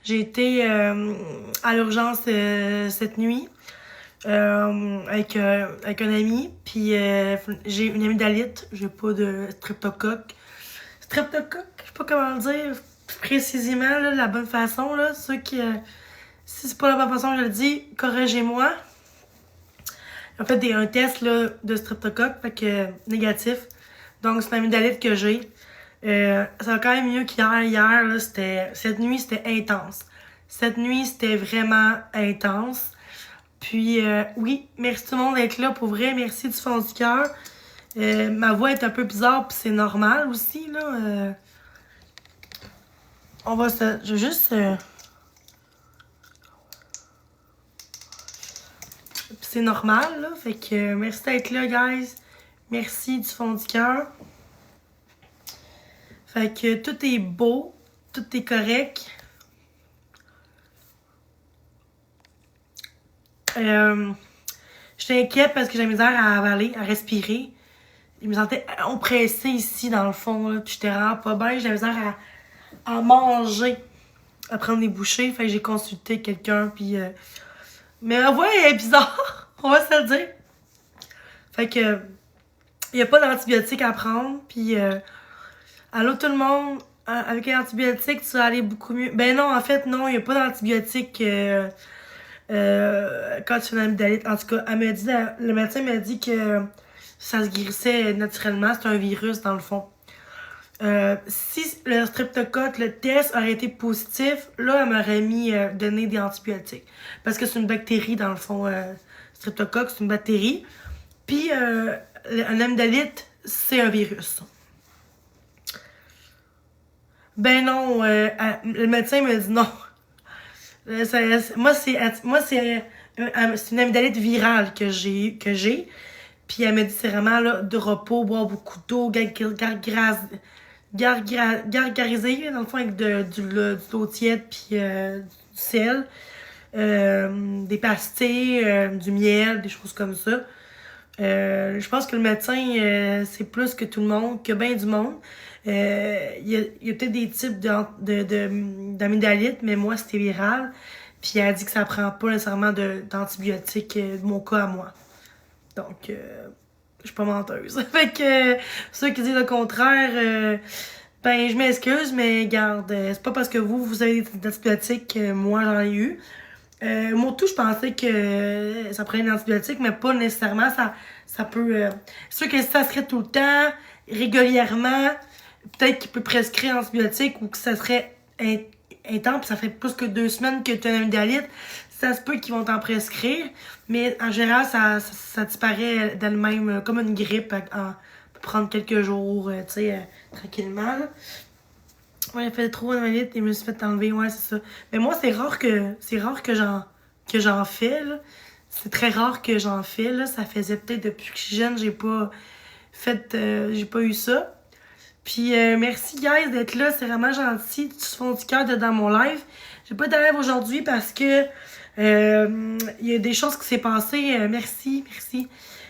J'ai été à l'urgence cette nuit avec un ami. Puis j'ai une amygdalite. J'ai pas de streptocoque. Streptocoque, je sais pas comment le dire précisément, là, la bonne façon. Là. Ceux qui, si c'est pas la bonne façon que je le dis, corrigez-moi. En fait, un test là, de streptocoque, fait que négatif. Donc, c'est une amygdalite que j'ai. Ça va quand même mieux qu'hier. Hier, là, cette nuit, c'était intense. Cette nuit, c'était vraiment intense. Puis, oui, merci tout le monde d'être là. Pour vrai, merci du fond du cœur. Ma voix est un peu bizarre, puis c'est normal aussi, là. Je vais juste... c'est normal, là. Fait que merci d'être là, guys. Merci du fond du cœur. Fait que tout est beau, tout est correct. J'étais inquiète parce que j'avais misère à avaler, à respirer. Je me sentais oppressée ici, dans le fond, là. Puis j'étais vraiment pas bien. J'avais misère à manger, à prendre des bouchées. Fait que j'ai consulté quelqu'un, puis... Mais la voix est bizarre, on va se le dire. Fait que... Il n'y a pas d'antibiotiques à prendre, puis... allô tout le monde, avec les antibiotiques, tu vas aller beaucoup mieux. Ben non, en fait, non, il n'y a pas d'antibiotiques quand tu as une amygdalite. En tout cas, le médecin m'a dit que ça se guérissait naturellement. C'est un virus, dans le fond. Si le streptocoque, le test aurait été positif, là, elle m'aurait donné des antibiotiques. Parce que c'est une bactérie, dans le fond. Streptocoque, c'est une bactérie. Puis, un amygdalite, c'est un virus. Ben non, le médecin m'a dit non. Moi, c'est une amygdalite virale que j'ai. Puis elle m'a dit c'est vraiment là, de repos, boire beaucoup d'eau, gargariser, dans le fond, avec de l'eau tiède, puis du sel, des pastilles, du miel, des choses comme ça. Je pense que le médecin, c'est plus que tout le monde, que bien du monde. Il y a peut-être des types d'amygdalite, mais moi, c'était viral. Puis elle a dit que ça prend pas nécessairement d'antibiotiques, de mon cas à moi. Donc, je suis pas menteuse. Fait que ceux qui disent le contraire, ben, je m'excuse, mais garde, c'est pas parce que vous avez des antibiotiques que moi, j'en ai eu. Moi, tout, je pensais que ça prenait des antibiotiques, mais pas nécessairement. Ça peut... c'est sûr que si ça serait tout le temps, régulièrement, peut-être qu'il peut prescrire antibiotiques ou que ça serait intense, puis ça fait plus que 2 semaines que tu as une amygdalite. Ça se peut qu'ils vont t'en prescrire, mais en général, ça disparaît d'elle-même, comme une grippe, peut prendre quelques jours, tu sais, tranquillement. Là. Ouais, il fait trop d'amygdalite et je me suis fait enlever, ouais, c'est ça. Mais moi, c'est rare que j'en fais, là. C'est très rare que j'en fais, là. Ça faisait peut-être depuis que je suis jeune, j'ai pas eu ça. Puis merci guys d'être là, c'est vraiment gentil. Tu te font du cœur dans mon live. J'ai pas de live aujourd'hui parce que il y a des choses qui s'est passées. Merci.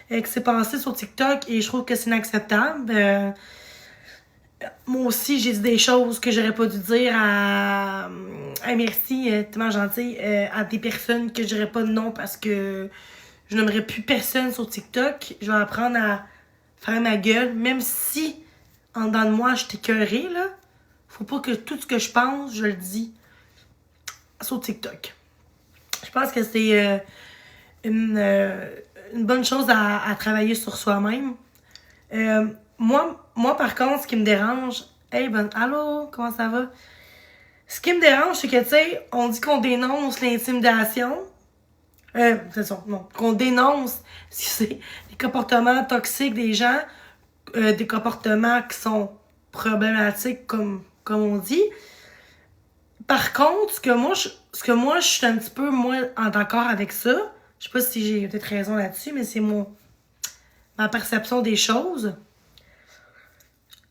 Qui s'est passé sur TikTok et je trouve que c'est inacceptable. Moi aussi, j'ai dit des choses que j'aurais pas dû dire à merci, tellement gentil, à des personnes que je dirais pas de nom parce que je n'aimerais plus personne sur TikTok. Je vais apprendre à faire ma gueule, même si en dedans de moi, je suis écœurée, là. Faut pas que tout ce que je pense, je le dis sur TikTok. Je pense que c'est une bonne chose à travailler sur soi-même. Moi, par contre, ce qui me dérange... Hey, allô, comment ça va? Ce qui me dérange, c'est que, tu sais, on dit qu'on dénonce l'intimidation. C'est ça, non. Qu'on dénonce si c'est les comportements toxiques des gens, des comportements qui sont problématiques, comme on dit. Par contre, ce que moi, je suis un petit peu moins en d'accord avec ça. Je sais pas si j'ai peut-être raison là-dessus, mais c'est ma perception des choses.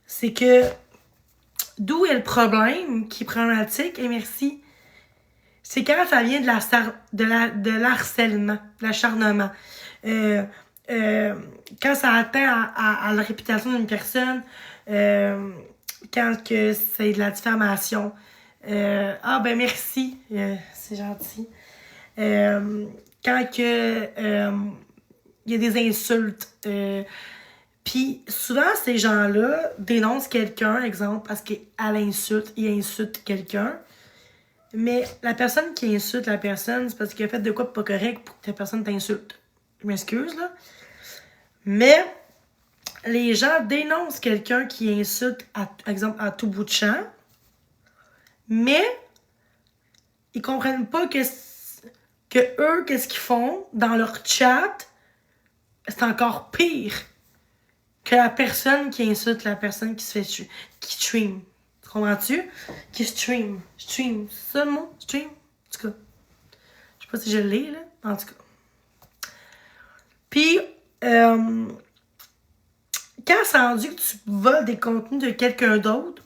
C'est que d'où est le problème qui est problématique, et merci, c'est quand ça vient de l'harcèlement, de l'acharnement. Quand ça atteint à la réputation d'une personne, quand que c'est de la diffamation, Ah, ben merci. C'est gentil. Quand que il y a des insultes. Puis souvent, ces gens-là dénoncent quelqu'un, exemple, parce qu'il insulte quelqu'un. Mais la personne qui insulte la personne, c'est parce qu'il a fait de quoi de pas correct pour que la personne t'insulte. Je m'excuse, là. Mais les gens dénoncent quelqu'un qui insulte, exemple, à tout bout de champ. Mais ils comprennent pas que eux, qu'est-ce qu'ils font dans leur chat, c'est encore pire que la personne qui insulte la personne qui se fait qui stream. Comprends-tu? Qui stream. Stream. C'est ça le mot? Stream? En tout cas. Je sais pas si je l'ai, là. En tout cas. Puis, quand c'est rendu que tu voles des contenus de quelqu'un d'autre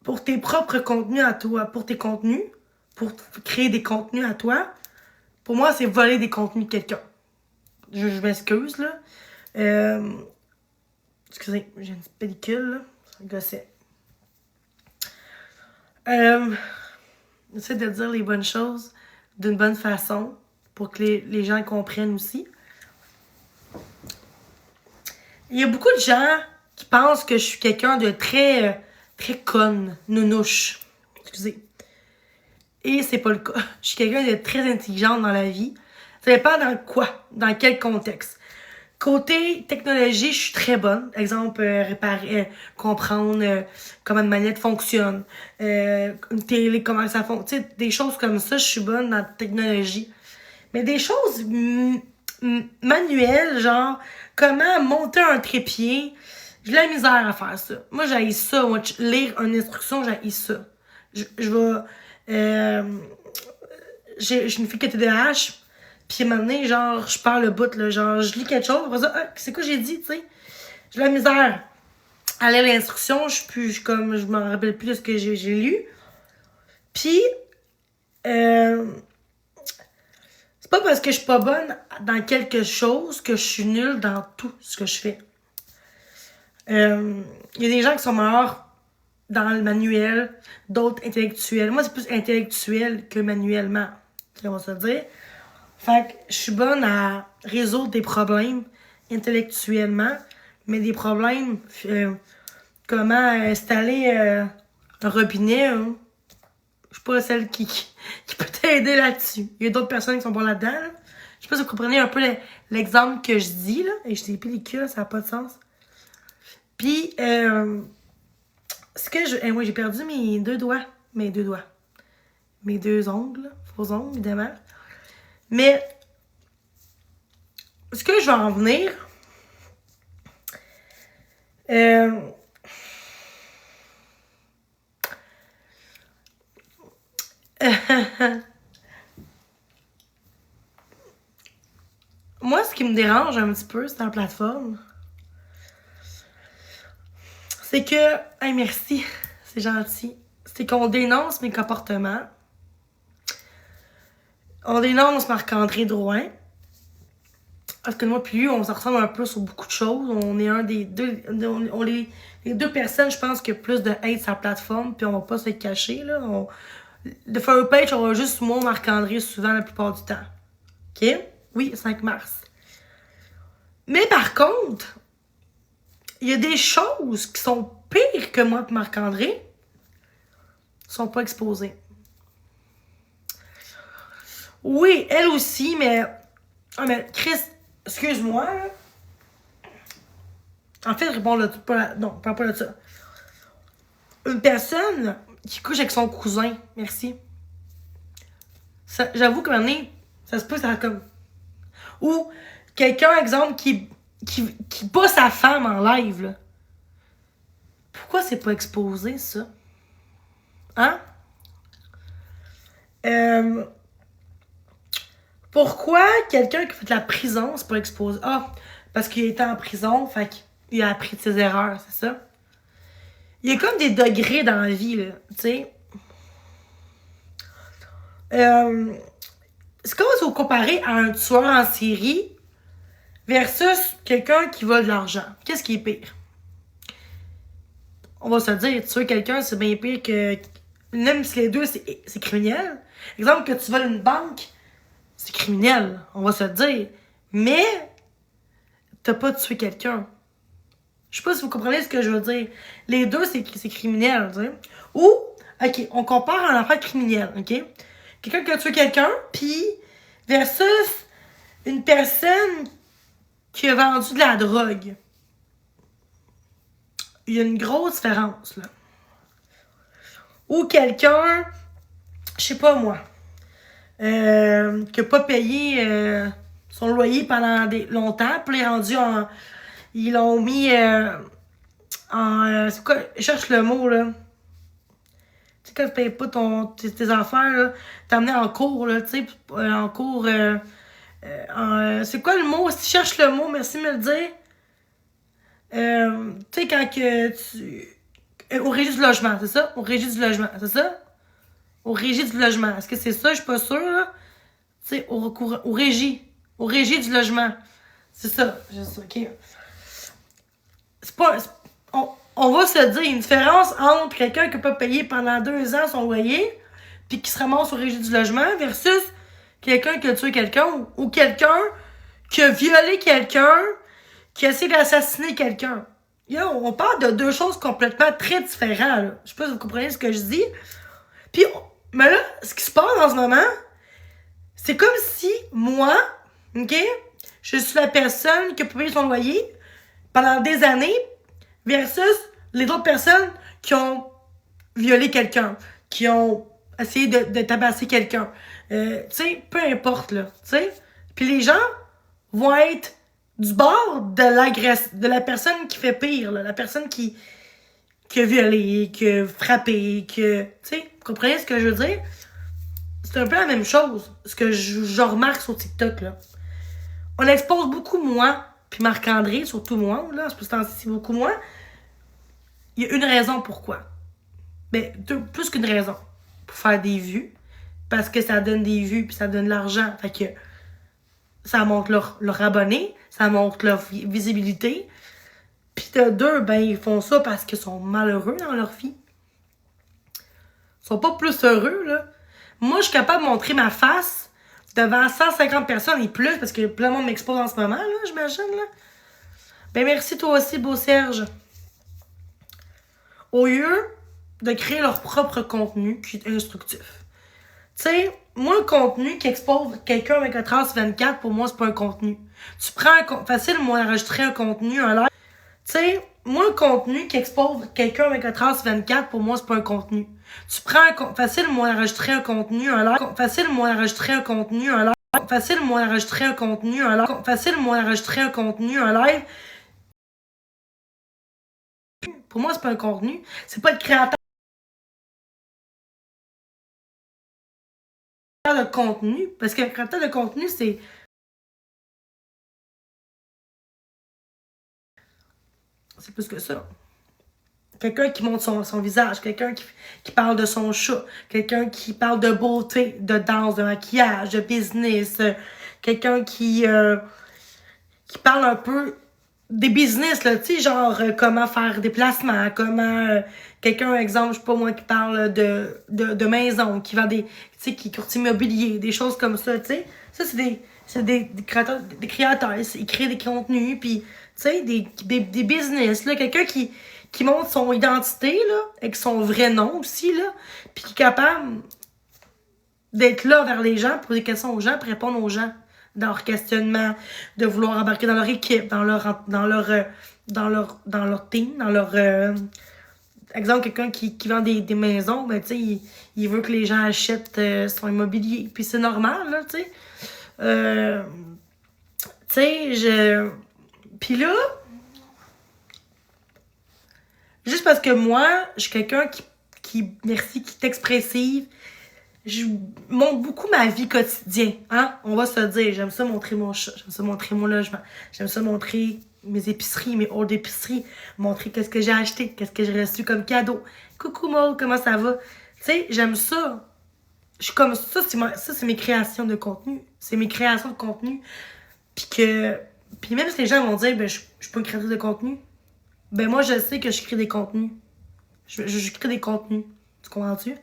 pour tes propres contenus à toi, pour tes contenus, pour créer des contenus à toi, pour moi, c'est voler des contenus de quelqu'un. Je m'excuse, là. Excusez, j'ai une petite pellicule, là. Ça gossait. J'essaie de dire les bonnes choses d'une bonne façon pour que les gens comprennent aussi. Il y a beaucoup de gens qui pensent que je suis quelqu'un de très, très conne, nounouche. Excusez. Et c'est pas le cas. Je suis quelqu'un de très intelligente dans la vie. Ça dépend dans quoi, dans quel contexte. Côté technologie, je suis très bonne. Exemple, réparer, comprendre comment une manette fonctionne, une télé, comment ça fonctionne. Tu sais, des choses comme ça, je suis bonne dans la technologie. Mais des choses manuelles, genre, comment monter un trépied, j'ai la misère à faire ça. Moi, j'haïs ça. Moi, lire une instruction, j'haïs ça. Je vais... j'ai une fille qui a TDAH. Puis à un moment donné, genre, je perds le bout, là. Genre, je lis quelque chose, après ça, ah, c'est quoi j'ai dit, tu sais? J'ai la misère à lire l'instruction, je m'en rappelle plus de ce que j'ai lu. Puis, c'est pas parce que je suis pas bonne dans quelque chose que je suis nulle dans tout ce que je fais. Il y a des gens qui sont morts dans le manuel, d'autres intellectuels. Moi, c'est plus intellectuel que manuellement, on va se dire. Fait que je suis bonne à résoudre des problèmes intellectuellement, mais des problèmes, comment installer un robinet, hein. Je suis pas celle qui peut t'aider là-dessus. Il y a d'autres personnes qui sont pas là-dedans. Là. Je sais pas si vous comprenez un peu l'exemple que je dis, là. Et je dis pellicule, ça n'a pas de sens. Puis, ce que je... moi, j'ai perdu mes deux doigts. Mes deux ongles, faux ongles, évidemment. Mais, ce que je vais en venir, moi, ce qui me dérange un petit peu, c'est la plateforme. C'est que, hey, merci, c'est gentil. C'est qu'on dénonce mes comportements. On dénonce Marc-André Drouin. Parce que moi puis lui, on se ressemble un peu sur beaucoup de choses. On est un des deux. Les deux personnes, je pense, qui ont plus de hate sur la plateforme. Puis on va pas se le cacher, là. De Fire Page, on va juste moi, Marc-André, souvent la plupart du temps. OK? Oui, 5 mars. Mais par contre, il y a des choses qui sont pires que moi et Marc-André sont pas exposées. Oui, elle aussi, mais... Ah, mais Chris, excuse-moi. En fait, je réponds là, non, parle pas de ça. Une personne qui couche avec son cousin, merci. J'avoue qu'à un moment donné, ça se peut, ça comme... Ou quelqu'un, exemple, qui bat sa femme en live, là. Pourquoi c'est pas exposé, ça? Hein? Pourquoi quelqu'un qui fait de la prison, c'est pas exposé? Ah, parce qu'il était en prison, fait qu'il a appris de ses erreurs, c'est ça? Il y a comme des degrés dans la vie, là, tu sais. C'est comme si on comparait à un tueur en série versus quelqu'un qui vole de l'argent. Qu'est-ce qui est pire? On va se dire, tuer quelqu'un, c'est bien pire que même si les deux, c'est criminel. Exemple, que tu voles une banque, c'est criminel, on va se le dire. Mais, t'as pas tué quelqu'un. Je sais pas si vous comprenez ce que je veux dire. Les deux, c'est criminel, tu sais. Ou, ok, on compare un enfant criminel, ok? Quelqu'un qui a tué quelqu'un, puis versus une personne qui a vendu de la drogue. Il y a une grosse différence, là. Ou quelqu'un, je sais pas moi, qui a pas payé son loyer pendant longtemps, puis il est rendu en... Ils l'ont mis en... c'est quoi? Je cherche le mot, là. Tu sais, quand tu payes pas tes affaires, là, t'es amené en cours, là, tu sais, en cours... c'est quoi le mot? Si tu cherches le mot, merci de me le dire. Tu sais, quand que tu... au régie du logement, c'est ça? Au régie du logement, c'est ça? Au régie du logement. Est-ce que c'est ça? Je suis pas sûre, là. Tu sais, au régie. Au régie du logement. C'est ça. Je sais, ok. C'est pas... on va se dire une différence entre quelqu'un qui n'a pas payé pendant 2 ans son loyer puis qui se ramasse au régie du logement versus quelqu'un qui a tué quelqu'un ou quelqu'un qui a violé quelqu'un qui a essayé d'assassiner quelqu'un. Yo, on parle de deux choses complètement très différentes. Là. Je sais pas si vous comprenez ce que je dis. Puis, mais là, ce qui se passe en ce moment, c'est comme si moi, ok, je suis la personne qui a payé son loyer pendant des années versus les autres personnes qui ont violé quelqu'un, qui ont essayé de tabasser quelqu'un. Tu sais, peu importe, là, tu sais. Puis les gens vont être du bord de la personne qui fait pire, là, la personne qui a violé, qui a frappé, tu sais, vous comprenez ce que je veux dire? C'est un peu la même chose, ce que je remarque sur TikTok, là. On expose beaucoup moi, puis Marc-André, surtout moi, là, c'est beaucoup moins. Il y a une raison pourquoi. Mais plus qu'une raison. Pour faire des vues. Parce que ça donne des vues, puis ça donne de l'argent. Fait que ça monte leur abonnés, ça monte leur visibilité. Puis de deux, ben ils font ça parce qu'ils sont malheureux dans leur vie. Ils sont pas plus heureux, là. Moi, je suis capable de montrer ma face devant 150 personnes et plus, parce que plein de monde m'expose en ce moment, là, j'imagine, là. Ben merci toi aussi, beau Serge. Au lieu de créer leur propre contenu qui est instructif. Tu sais, moi, le contenu qui expose quelqu'un 24h/24, pour moi, c'est pas un contenu. Tu prends facile, moi, enregistrer un contenu, un live. Tu sais, moi, le contenu qui expose quelqu'un 24h/24, pour moi, c'est pas un contenu. Tu prends facile, moi, enregistrer un contenu, un live. Facile, moi, enregistrer un contenu, un live. Facile, moi, enregistrer un contenu, un live. Facile, moi, enregistrer un contenu, un live. Pour moi, c'est pas un contenu. C'est pas le créateur de contenu. Parce que le créateur de contenu, c'est plus que ça. Quelqu'un qui montre son visage, quelqu'un qui parle de son chat, quelqu'un qui parle de beauté, de danse, de maquillage, de business, quelqu'un qui parle un peu des business, là, tu sais, genre comment faire des placements, comment quelqu'un, exemple, je sais pas moi, qui parle de maison, qui vend tu sais, qui courtier immobilier, des choses comme ça, tu sais. Ça, c'est des créateurs, ils créent des contenus, puis, tu sais, des business, là, quelqu'un qui montre son identité, là, avec son vrai nom aussi, là, puis qui est capable d'être là vers les gens, poser des questions aux gens, puis répondre aux gens dans leur questionnement, de vouloir embarquer dans leur équipe, dans leur team, dans leur exemple, quelqu'un qui vend des maisons, ben tu sais, il veut que les gens achètent son immobilier. Puis c'est normal, là, tu sais. Tu sais, puis là, juste parce que moi, je suis quelqu'un qui est expressive, je montre beaucoup ma vie quotidienne, hein? On va se le dire. J'aime ça montrer mon chat, j'aime ça montrer mon logement, j'aime ça montrer mes épiceries, mes hauts d'épicerie, montrer qu'est-ce que j'ai acheté, qu'est-ce que j'ai reçu comme cadeau. Coucou Maud, comment ça va? Tu sais, j'aime ça. Je suis comme ça, c'est mes créations de contenu. C'est mes créations de contenu. Puis même si les gens vont dire, ben, je suis pas une créatrice de contenu, ben moi, je sais que je crée des contenus. Je crée des contenus. Tu comprends-tu?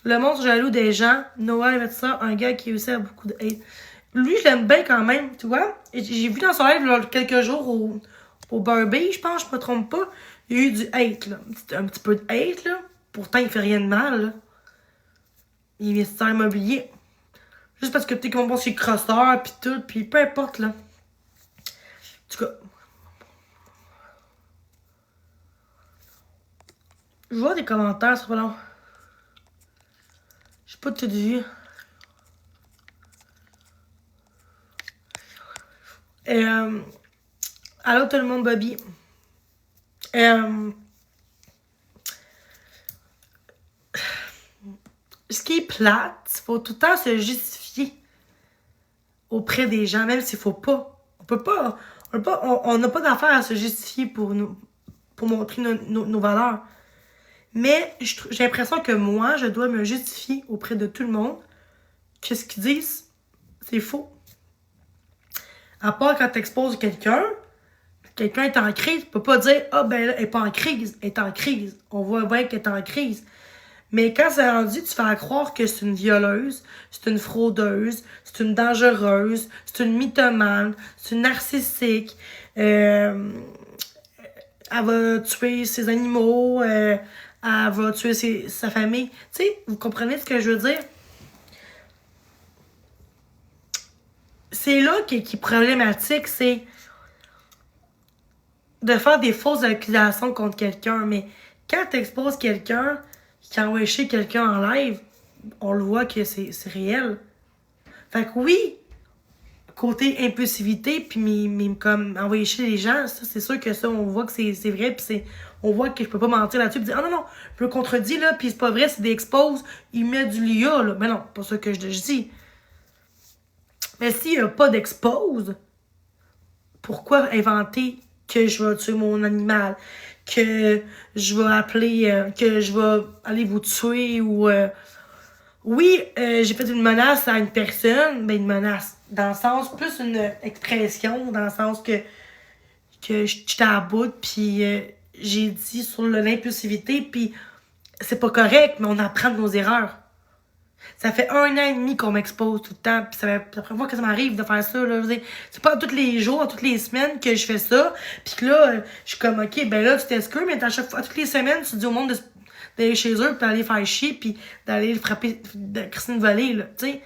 Le monde jaloux des gens. Noah avait ça, un gars qui aussi a beaucoup de hate. Lui, je l'aime bien quand même, tu vois. J'ai vu dans son live là, quelques jours au Barbie, je pense, je me trompe pas. Il y a eu du hate, là. Un petit peu de hate, là. Pourtant, il fait rien de mal, là. Il est investisseur immobilier. Juste parce que peut-être qu'on pense qu'il est crosseur, pis tout, pis peu importe, là. En tout cas. Je vois des commentaires sur long. J'ai pas tout vu. Allô tout le monde, Bobby. Ce qui est plate, faut tout le temps se justifier auprès des gens, même s'il faut pas. On n'a pas d'affaire à se justifier pour montrer nos valeurs. Mais j'ai l'impression que moi, je dois me justifier auprès de tout le monde que ce qu'ils disent, c'est faux. À part quand tu exposes quelqu'un est en crise, tu peux pas dire « Ah, ben là, elle est pas en crise, elle est en crise. » On voit bien qu'elle est en crise. Mais quand c'est rendu, tu fais croire que c'est une violeuse, c'est une fraudeuse, c'est une dangereuse, c'est une mythomane, c'est une narcissique, elle va tuer ses animaux, elle va tuer sa famille. Tu sais, vous comprenez ce que je veux dire? C'est là qui est problématique, c'est de faire des fausses accusations contre quelqu'un. Mais quand tu exposes quelqu'un qui a envoyé quelqu'un en live, on le voit que c'est réel. Fait que oui, côté impulsivité, puis comme envoyer chier les gens, ça, c'est sûr que ça, on voit que c'est vrai, puis on voit que je peux pas mentir là-dessus, puis dire, ah non, je me contredis, là, puis c'est pas vrai, c'est des exposes, il met du l'IA, là. Mais non, pas ça que je dis. Mais s'il y a pas d'expose, pourquoi inventer que je vais tuer mon animal, que je vais appeler, que je vais aller vous tuer ou... Oui, j'ai fait une menace à une personne, ben une menace, dans le sens, plus une expression, dans le sens que j'étais à bout, puis j'ai dit sur l'impulsivité, puis c'est pas correct, mais on apprend de nos erreurs. Ça fait 1 an et demi qu'on m'expose tout le temps, puis c'est la première fois que ça m'arrive de faire ça, là, je veux dire, c'est pas tous les jours, toutes les semaines que je fais ça, puis que là, je suis comme, ok, ben là, tu t'excuses, mais à chaque fois, toutes les semaines, tu dis au monde d'aller chez eux, puis d'aller faire chier, puis d'aller frapper Christine Volée, là, tu sais.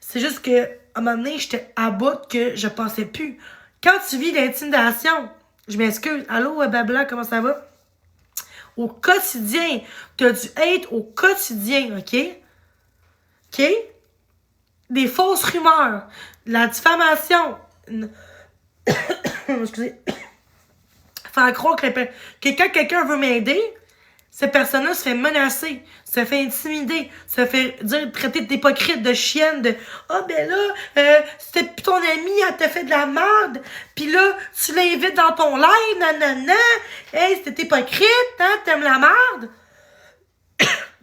C'est juste que, à un moment donné, j'étais à bout que je pensais plus. Quand tu vis l'intimidation, je m'excuse, allô, Babla, comment ça va? Au quotidien, t'as du hate au quotidien, ok? OK? Des fausses rumeurs, la diffamation, excusez, faire croire que quand quelqu'un veut m'aider, cette personne-là se fait menacer, se fait intimider, se fait traiter d'hypocrite, de chienne, de « Ah, ben là, c'était plus ton ami, elle t'a fait de la merde, pis là, tu l'invites dans ton live, nanana, hey, c'était hypocrite, hein, t'aimes la merde? »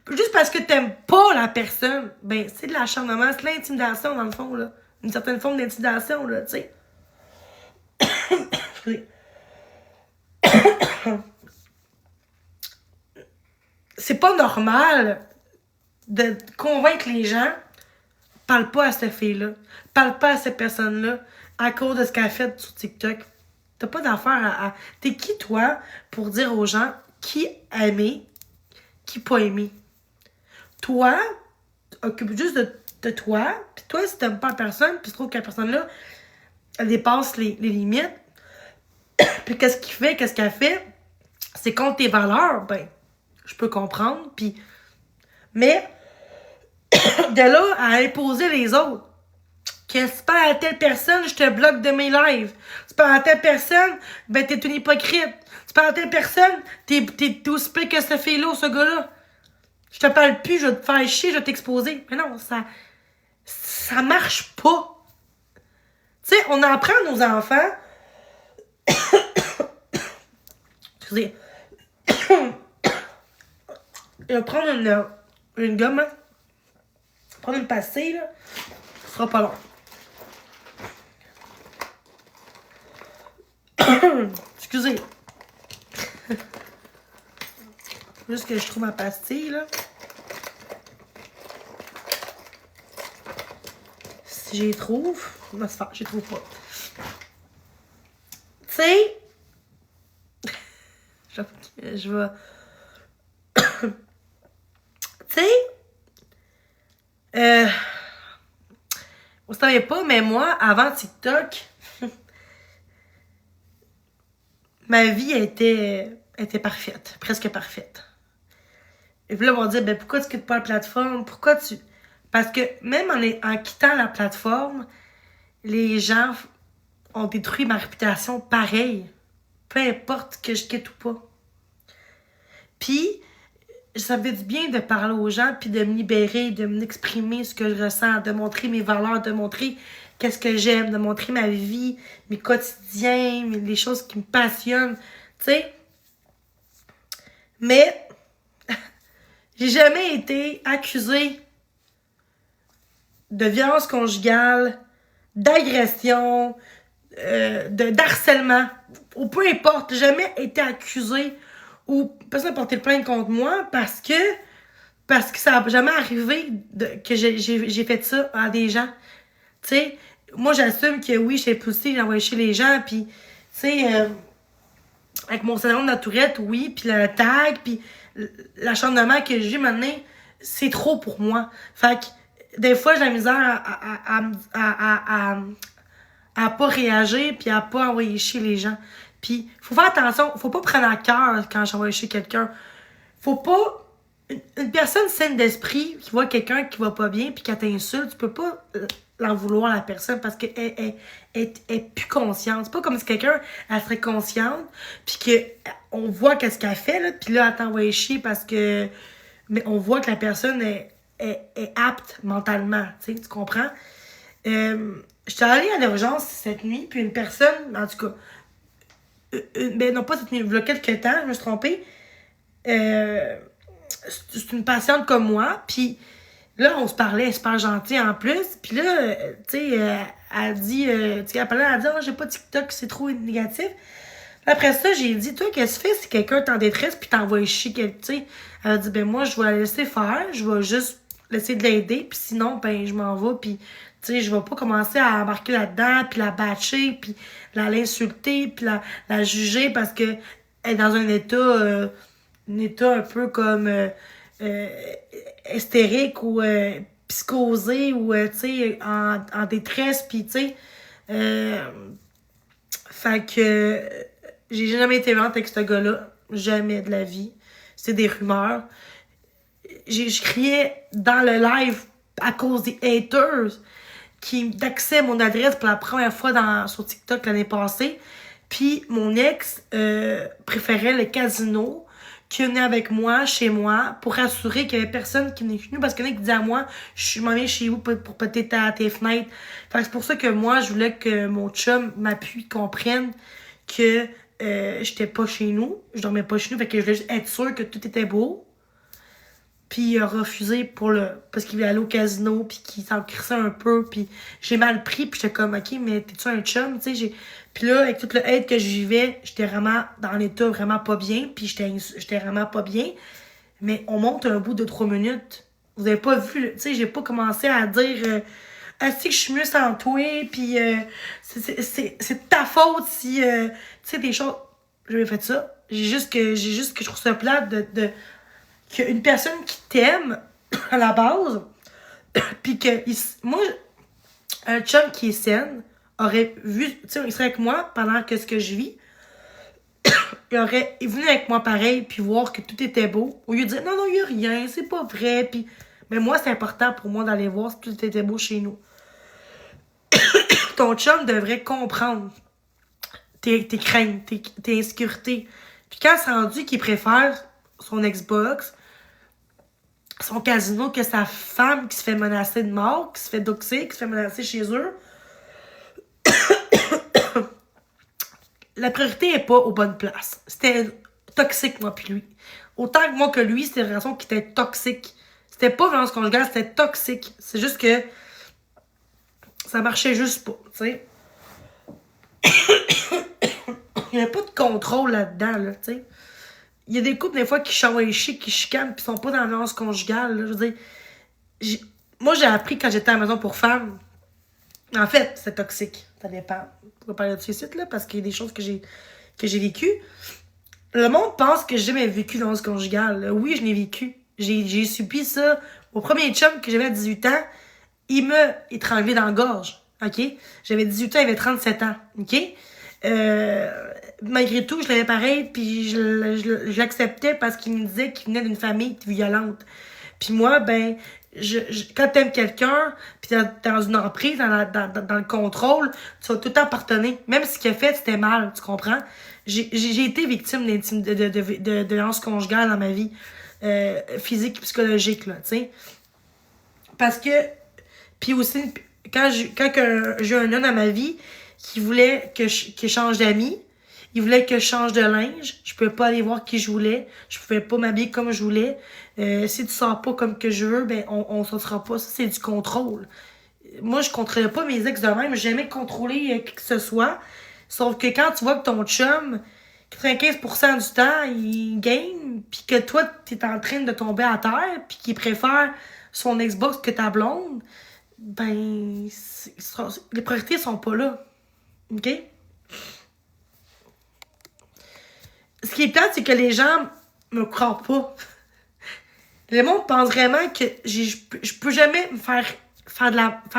Juste parce que t'aimes pas la personne, ben, c'est de l'acharnement, c'est de l'intimidation, dans le fond, là. Une certaine forme d'intimidation, là, tu sais. C'est pas normal de convaincre les gens, parle pas à cette fille-là, parle pas à cette personne-là, à cause de ce qu'elle a fait sur TikTok. T'as pas d'affaire à... T'es qui, toi, pour dire aux gens qui aimer, qui pas aimer? Toi, occupe juste de toi, puis toi, si t'aimes pas la personne, puis tu trouves que la personne-là, elle dépasse les limites, puis qu'est-ce qu'elle fait, c'est contre tes valeurs, ben, je peux comprendre, puis... Mais, de là à imposer les autres, que si tu parles à telle personne, je te bloque de mes lives. Tu parles à telle personne, ben, t'es une hypocrite. Tu parles à telle personne, t'es aussi pire que cette fille-là ou ce gars-là. Je te parle plus, je vais te faire chier, je vais t'exposer. Mais non, ça marche pas. Tu sais, on apprend à nos enfants. Excusez. Je vais prendre une gomme, hein. Prendre une pastille, là. Ce sera pas long. Excusez. Juste que je trouve ma pastille, là. si j'y trouve. Non, c'est fort, j'y trouve pas. Tu sais, je vais. Tu sais, vous savez pas, mais moi, avant TikTok, ma vie était parfaite, presque parfaite. Et puis là, on va dire, ben pourquoi tu quittes pas la plateforme? Pourquoi tu. Parce que même en quittant la plateforme, les gens ont détruit ma réputation pareil. Peu importe que je quitte ou pas. Puis, ça me fait du bien de parler aux gens, puis de me libérer, de m'exprimer ce que je ressens, de montrer mes valeurs, de montrer qu'est-ce que j'aime, de montrer ma vie, mes quotidiens, les choses qui me passionnent, tu sais. Mais, j'ai jamais été accusée de violence conjugale, d'agression, d'harcèlement, ou peu importe, j'ai jamais été accusée ou personne n'a porté plainte contre moi parce que ça n'a jamais arrivé que j'ai fait ça à des gens. Tu sais, moi j'assume que oui, j'ai poussé, j'ai envoyé chez les gens, puis tu sais, avec mon syndrome de la tourette, oui, puis le tag, puis l'acharnement que j'ai maintenant, c'est trop pour moi. Fait que des fois, j'ai la misère à pas réagir puis à pas envoyer chier les gens. Puis, faut faire attention, faut pas prendre à cœur quand j'envoie chier quelqu'un. Faut pas... Une personne saine d'esprit qui voit quelqu'un qui va pas bien puis qui t'insulte, tu peux pas l'en vouloir à la personne parce qu'elle est plus consciente. C'est pas comme si quelqu'un, elle serait consciente puis qu'on voit qu'est-ce qu'elle fait, là, puis là, elle t'envoie chier parce que... Mais on voit que la personne est apte mentalement, tu comprends? J'étais allée à l'urgence cette nuit, puis une personne, en tout cas, ben non pas cette nuit, il y a quelques temps, je me suis trompée, c'est une patiente comme moi, puis là, on se parlait, elle est super gentille en plus, puis là, tu sais, elle dit, tu sais, elle parlait, elle dit, oh, j'ai pas TikTok, c'est trop négatif. Après ça, j'ai dit, toi, qu'est-ce que tu fais si quelqu'un est en détresse puis t'envoie chier, tu sais? Elle a dit, ben moi, je vais la laisser faire, je vais juste essayer de l'aider, puis sinon, ben je m'en vais, puis tu sais, je vais pas commencer à embarquer là-dedans, puis la batcher, puis l'insulter, puis la juger parce que elle est dans un état un peu comme hystérique ou psychosé ou, tu sais, en détresse, puis tu sais, fait que j'ai jamais été lente avec ce gars-là, jamais de la vie. C'est des rumeurs. Je criais dans le live à cause des haters qui taxaient mon adresse pour la première fois sur TikTok l'année passée. Puis mon ex préférait le casino qui venait avec moi, chez moi, pour assurer qu'il y avait personne qui venait chez nous. Parce qu'il y en a qui disaient à moi, je m'en viens chez vous pour péter tes fenêtres. Fait que c'est pour ça que moi, je voulais que mon chum m'appuie, comprenne que j'étais pas chez nous. Je dormais pas chez nous. Fait que je voulais juste être sûre que tout était beau. Puis il a refusé parce qu'il voulait aller au casino, puis qu'il s'en crissait un peu, puis j'ai mal pris, puis j'étais comme, OK, mais t'es-tu un chum, tu sais, puis là, avec toute le hate que je vivais, j'étais vraiment dans l'état vraiment pas bien, puis j'étais vraiment pas bien, mais on monte un bout de 3 minutes. Vous avez pas vu, tu sais, j'ai pas commencé à dire, si que je suis mieux sans toi, puis c'est ta faute si, tu sais, des choses, j'avais fait ça. J'ai juste que je trouve ça plate qu'une personne qui t'aime à la base, puis que moi, un chum qui est saine aurait vu, tu sais, il serait avec moi pendant que ce que je vis, il venu avec moi pareil, puis voir que tout était beau, au lieu de dire non, il y a rien, c'est pas vrai, puis mais moi, c'est important pour moi d'aller voir si tout était beau chez nous. Ton chum devrait comprendre tes craintes, tes insécurités. Puis quand c'est rendu qu'il préfère son Xbox, son casino, que sa femme qui se fait menacer de mort, qui se fait doxer, qui se fait menacer chez eux. La priorité n'est pas aux bonnes places. C'était toxique, moi puis lui. Autant que moi que lui, c'était une relation qui était toxique. C'était pas violence conjugale, c'était toxique. C'est juste que ça marchait juste pas, tu sais. Il n'y avait pas de contrôle là-dedans, là, tu sais. Il y a des couples, des fois, qui changent chic, qui chicanent, puis sont pas dans la violence conjugale. Là. Je veux dire, moi, j'ai appris quand j'étais à la maison pour femmes En fait, c'est toxique. Ça dépend. On va parler de suicide, là, parce qu'il y a des choses que j'ai vécues. Le monde pense que j'ai jamais vécu dans ce conjugal. Oui, je l'ai vécu. J'ai subi ça. Au premier chum que j'avais à 18 ans, il m'a étranglé dans la gorge. OK? J'avais 18 ans, il avait 37 ans. OK? Malgré tout, je l'avais pareil, puis je l'acceptais parce qu'il me disait qu'il venait d'une famille violente. Puis moi, ben, quand t'aimes quelqu'un, puis t'es dans une emprise, dans le contrôle, tu vas tout le temps pardonner. Même si ce qu'il a fait, c'était mal, tu comprends? J'ai été victime de violence conjugale dans ma vie, physique et psychologique, là, tu sais. Parce que, puis aussi, j'ai eu un homme dans ma vie qui voulait qu'il change d'amis, il voulait que je change de linge, je pouvais pas aller voir qui je voulais, je pouvais pas m'habiller comme je voulais. Si tu sors pas comme que je veux, ben on sortira pas. Ça, c'est du contrôle. Moi, je contrôlais pas mes ex de même, j'ai jamais contrôlé qui que ce soit. Sauf que quand tu vois que ton chum, 95% du temps, il game, puis que toi, t'es en train de tomber à terre, puis qu'il préfère son Xbox que ta blonde, ben, les priorités sont pas là. OK? Ce qui est plate, c'est que les gens me croient pas. Le monde pense vraiment que je peux jamais me faire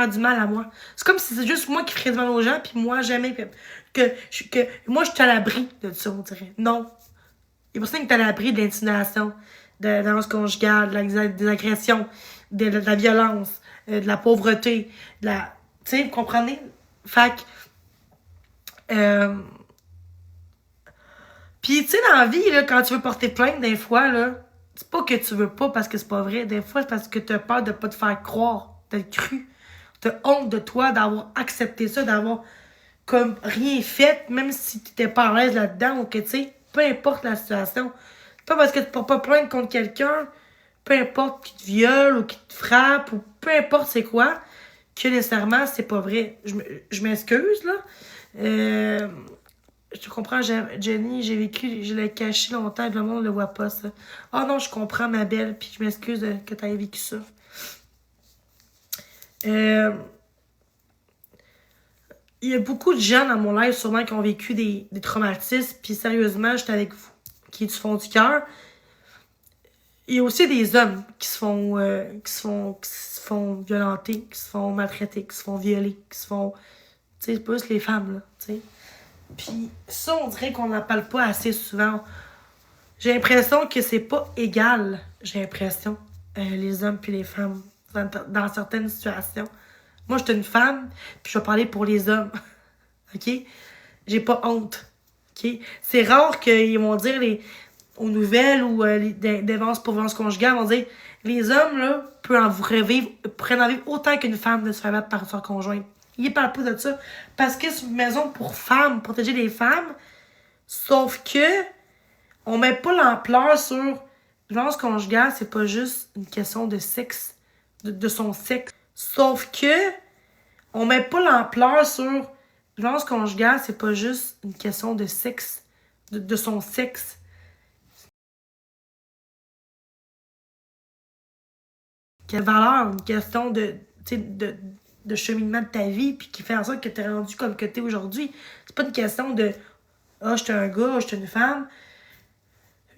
du mal à moi. C'est comme si c'est juste moi qui ferais du mal aux gens, puis moi, jamais. Que moi, je suis à l'abri de ça, on dirait. Non. Il y a personne qui est à l'abri de l'intimidation, de la violence conjugale, des agressions, de la violence, de la pauvreté, de la. Tu sais, vous comprenez? Fait que. Puis, tu sais, dans la vie, là, quand tu veux porter plainte, des fois, là, c'est pas que tu veux pas parce que c'est pas vrai. Des fois, c'est parce que t'as peur de pas te faire croire, d'être cru. T'as honte de toi, d'avoir accepté ça, d'avoir comme rien fait, même si t'étais pas à l'aise là-dedans ou que, tu sais, peu importe la situation. Pas parce que tu portes pas plainte contre quelqu'un, peu importe qui te viole ou qui te frappe ou peu importe c'est quoi, que nécessairement c'est pas vrai. Je m'excuse, là. Je te comprends, Jenny, je l'ai caché longtemps et le monde ne le voit pas, ça. Oh non, je comprends, ma belle, puis je m'excuse que tu aies vécu ça. Il y a beaucoup de gens dans mon live, sûrement, qui ont vécu des traumatismes, puis sérieusement, j'étais avec vous, qui est du fond du cœur. Il y a aussi des hommes qui se font violenter, qui se font maltraiter, qui se font violer, qui se font... Tu sais, c'est pas juste les femmes, là, tu sais. Puis ça, on dirait qu'on n'en parle pas assez souvent. J'ai l'impression que c'est pas égal, j'ai l'impression, les hommes puis les femmes, dans certaines situations. Moi, je suis une femme, puis je vais parler pour les hommes. OK? J'ai pas honte. OK? C'est rare qu'ils vont dire aux nouvelles ou des violences pour violence conjugale, ils vont dire les hommes, là, pourraient en vivre autant qu'une femme de se faire battre par son conjoint. Ils parlent pas de ça. Parce que c'est une maison pour femmes, protéger les femmes. Sauf que on met pas l'ampleur sur violence conjugale, c'est pas juste une question de sexe, de son sexe. Sauf que on met pas l'ampleur sur violence conjugale, c'est pas juste une question de sexe, de son sexe. Quelle valeur, une question de cheminement de ta vie, puis qui fait en sorte que t'es rendu comme que t'es aujourd'hui. C'est pas une question de ah, j'étais un gars, j'étais une femme.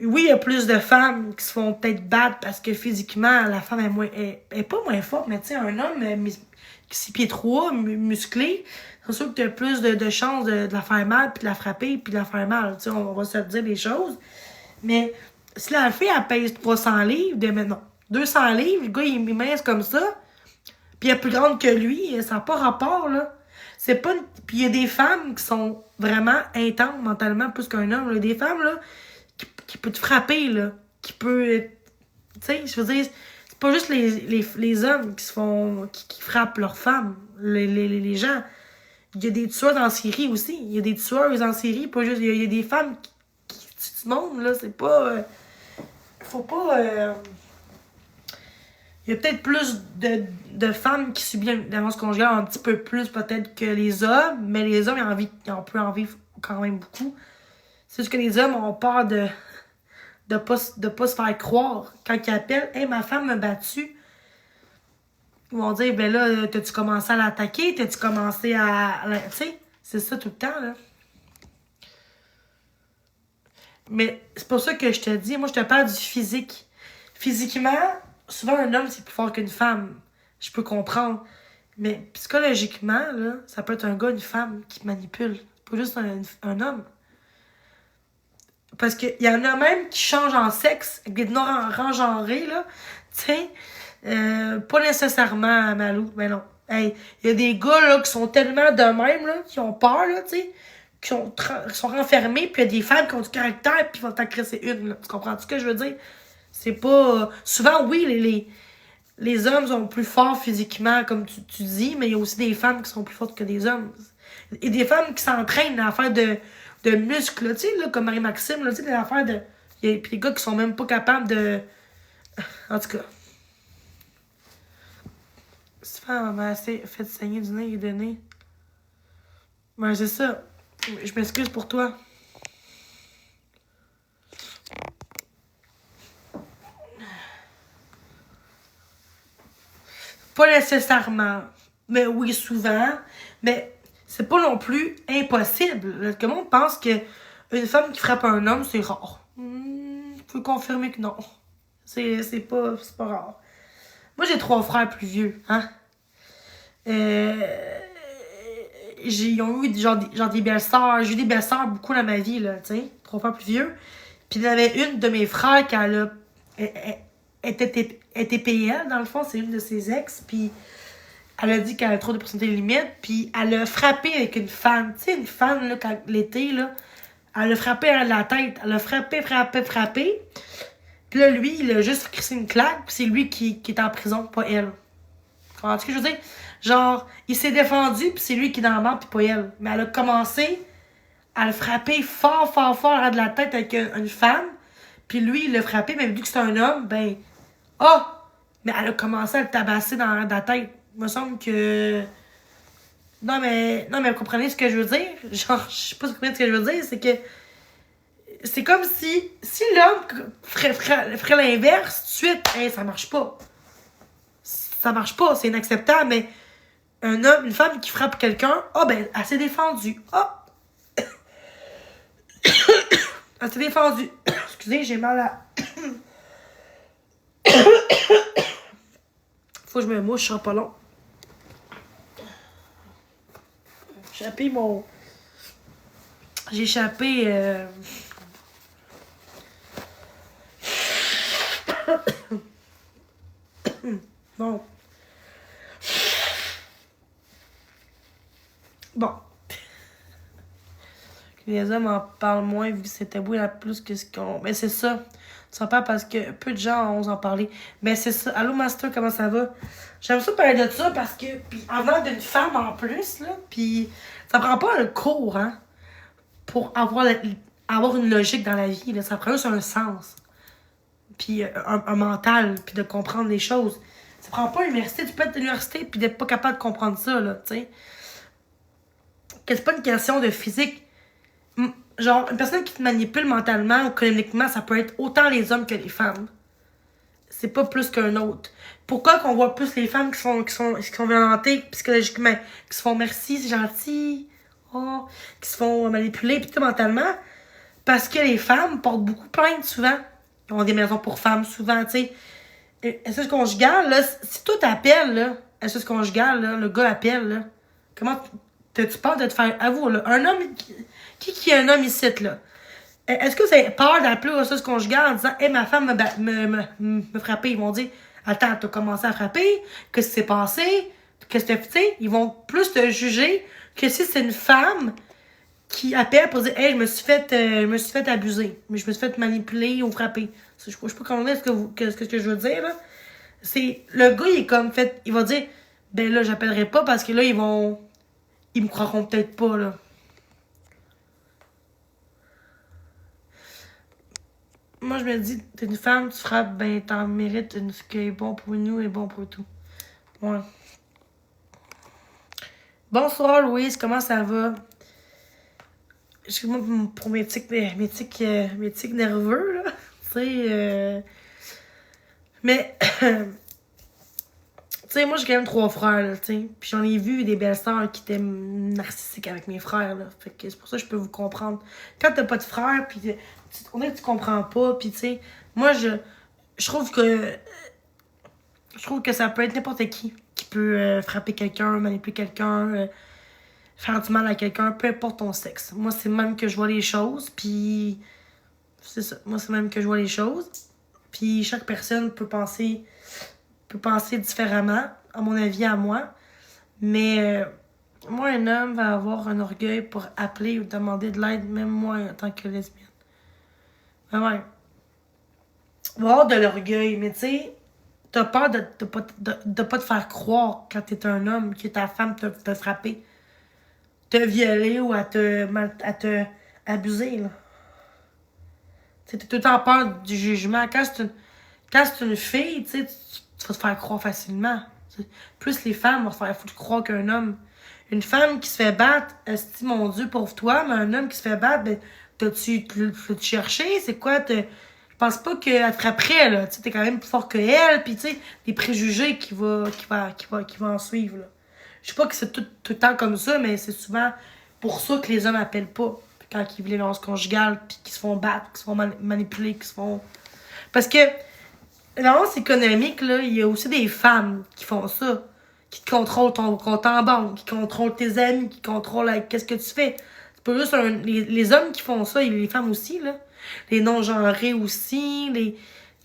Oui, il y a plus de femmes qui se font peut-être battre parce que physiquement, la femme est pas moins forte, mais tu sais, un homme 6 pieds 3, musclé, c'est sûr que tu as plus de chances de la faire mal, puis de la frapper, puis de la faire mal. Tu sais, on va se dire les choses. Mais si la fille, elle pèse 300 livres, non, 200 livres, le gars, il est mince comme ça, puis elle est plus grande que lui, ça n'a pas rapport, là. C'est pas une... Puis il y a des femmes qui sont vraiment intenses mentalement plus qu'un homme. Là. Des femmes, là, qui peut te frapper, là. Qui peut... Tu sais, je veux dire, c'est pas juste les hommes qui frappent leurs femmes, les gens. Il y a des tueurs en série aussi. Il y a des tueuses en série, pas juste... Il y a des femmes qui tuent du monde, là. C'est pas... faut pas... Il y a peut-être plus de femmes qui subissent une violence conjugale, un petit peu plus peut-être que les hommes, mais les hommes, ils peuvent en vivre quand même beaucoup. C'est juste que les hommes ont peur de pas se faire croire. Quand ils appellent « Hey, ma femme m'a battu », Ils vont dire, ben là, t'as-tu commencé à l'attaquer? T'as-tu commencé à... Tu sais, c'est ça tout le temps, là. Mais c'est pour ça que je te dis, moi, je te parle du physique. Physiquement, souvent, un homme, c'est plus fort qu'une femme. Je peux comprendre. Mais psychologiquement, là, ça peut être un gars, une femme qui manipule. C'est pas juste un homme. Parce qu'il y en a même qui changent en sexe, avec des noms rengenrés, là. Tu sais, pas nécessairement Malou, mais non. Hey, il y a des gars, là, qui sont tellement de même, là, qui ont peur, là, tu sais, qui sont renfermés, puis il y a des femmes qui ont du caractère, puis ils vont t'agresser une, là. Tu comprends ce que je veux dire? C'est pas... Souvent, oui, les hommes sont plus forts physiquement, comme tu dis, mais il y a aussi des femmes qui sont plus fortes que des hommes. Et des femmes qui s'entraînent à faire de muscles, là, tu sais, là, comme Marie-Maxime, là, tu sais, des affaires de... Puis des gars qui sont même pas capables de... En tout cas. Stéphane m'a assez fait saigner du nez et de nez. Ben, c'est ça. Je m'excuse pour toi. Pas nécessairement. Mais oui, souvent. Mais c'est pas non plus impossible. Tout le monde pense que une femme qui frappe un homme, c'est rare. Je peux confirmer que non. C'est pas rare. Moi, j'ai 3 frères plus vieux, hein. Ils ont eu genre des belles-sœurs. J'ai eu des belles-sœurs beaucoup dans ma vie, là, tu sais. 3 frères plus vieux. Puis il y en avait une de mes frères qui était PL, dans le fond, c'est une de ses ex. Puis elle a dit qu'elle avait trop de personnalité limite. Puis elle a frappé avec une fan. Tu sais, une fan, là, quand l'été, là. Elle a frappé à la tête. Elle a frappé. Puis là, lui, il a juste crissé une claque. Puis c'est lui qui est en prison, pas elle. Comprends-tu ce que je veux dire? Genre, il s'est défendu, puis c'est lui qui est dans la mort, puis pas elle. Mais elle a commencé à le frapper fort à de la tête avec une femme. Puis lui, il l'a frappé, mais vu que c'est un homme, ben... Oh! Mais elle a commencé à le tabasser dans la tête. Il me semble que... Non, mais vous comprenez ce que je veux dire? Genre, je sais pas si vous comprenez ce que je veux dire, c'est que... C'est comme si l'homme ferait l'inverse, tout de suite, hey, ça marche pas. Ça marche pas, c'est inacceptable, mais un homme, une femme qui frappe quelqu'un, ben, elle s'est défendue. Elle s'est défendue. Excusez, j'ai mal à... Faut que je me mouche, je serai pas long. J'ai échappé... Bon. Les hommes en parlent moins vu que c'est tabou à plus que ce qu'on... Mais c'est ça. Tu en parles parce que peu de gens osent en parler. Mais c'est ça. Allô, Master, comment ça va? J'aime ça parler de ça parce que... Puis en venant d'une femme en plus, là, puis ça prend pas un cours, hein, pour avoir une logique dans la vie, là. Ça prend juste un sens. Puis un mental, puis de comprendre les choses. Ça prend pas l'université. Tu peux être à l'université puis d'être pas capable de comprendre ça, là, tu sais. C'est pas une question de physique. Genre, une personne qui te manipule mentalement ou économiquement, ça peut être autant les hommes que les femmes. C'est pas plus qu'un autre. Pourquoi qu'on voit plus les femmes qui sont violentées psychologiquement, qui se font merci, c'est gentil, qui se font manipuler pis tout mentalement? Parce que les femmes portent beaucoup plainte souvent. Ils ont des maisons pour femmes souvent, tu sais. Est-ce conjugale, là, si toi t'appelles, là, est-ce conjugale, là, le gars appelle, là, comment tu peur de te faire... Avoue, là, un homme... Qui est un homme ici, là? Est-ce que vous avez peur d'appeler au ressources conjugales en disant « Hey, ma femme me frappait. » Ils vont dire « Attends, t'as commencé à frapper? Qu'est-ce qui s'est passé? Qu'est-ce que t'as fait? » Ils vont plus te juger que si c'est une femme qui appelle pour dire « Hey, je me suis fait abuser. Je me suis fait manipuler ou frapper. » Je sais pas comment dire ce que je veux dire, là. C'est... Le gars, il est comme fait... Il va dire « Ben là, j'appellerai pas parce que là, ils me croiront peut-être pas, là. » Moi, je me dis, t'es une femme, tu frappes, ben, t'en mérites ce qui est bon pour nous et bon pour tout. Ouais. Bonsoir, Louise, comment ça va? Excuse-moi pour mes tics nerveux, là. Tu sais, mais, tu sais, moi, j'ai quand même 3 frères, là, tu sais. Puis j'en ai vu des belles-sœurs qui étaient narcissiques avec mes frères, là. Fait que c'est pour ça que je peux vous comprendre. Quand t'as pas de frères, puis on dirait que tu comprends pas, puis tu sais, moi, je trouve que... Je trouve que ça peut être n'importe qui peut frapper quelqu'un, manipuler quelqu'un, faire du mal à quelqu'un, peu importe ton sexe. Moi, c'est même que je vois les choses, puis... C'est ça. Moi, c'est même que je vois les choses. Puis chaque personne peut penser différemment, à mon avis, à moi. Mais moi, un homme va avoir un orgueil pour appeler ou demander de l'aide, même moi, en tant que lesbienne. Mais ouais. Il va avoir de l'orgueil, mais tu sais, t'as peur de pas te faire croire quand t'es un homme que ta femme t'a frappé, te violer ou à te abuser, là. T'as tout le temps peur du jugement. Quand c'est une fille, tu sais, tu vas te faire croire facilement. T'sais. Plus les femmes vont se faire foutre croire qu'un homme. Une femme qui se fait battre, esti, mon Dieu, pauvre toi, mais un homme qui se fait battre, ben, t'as-tu cherché? C'est quoi? Je pense pas qu'elle te frapperait, là. Tu sais, t'es quand même plus fort que elle, pis tu sais, des préjugés qui vont en suivre, là. Je sais pas que c'est tout le temps comme ça, mais c'est souvent pour ça que les hommes appellent pas. Quand ils vivent les violences conjugales, puis qu'ils se font battre, qu'ils se font manipuler, qu'ils se font... Parce que, la violence économique, là, il y a aussi des femmes qui font ça. Qui te contrôlent ton compte en banque, qui contrôlent tes amis, qui contrôlent qu'est-ce que tu fais. C'est pas juste les hommes qui font ça, il y a les femmes aussi, là. Les non-genrés aussi, tu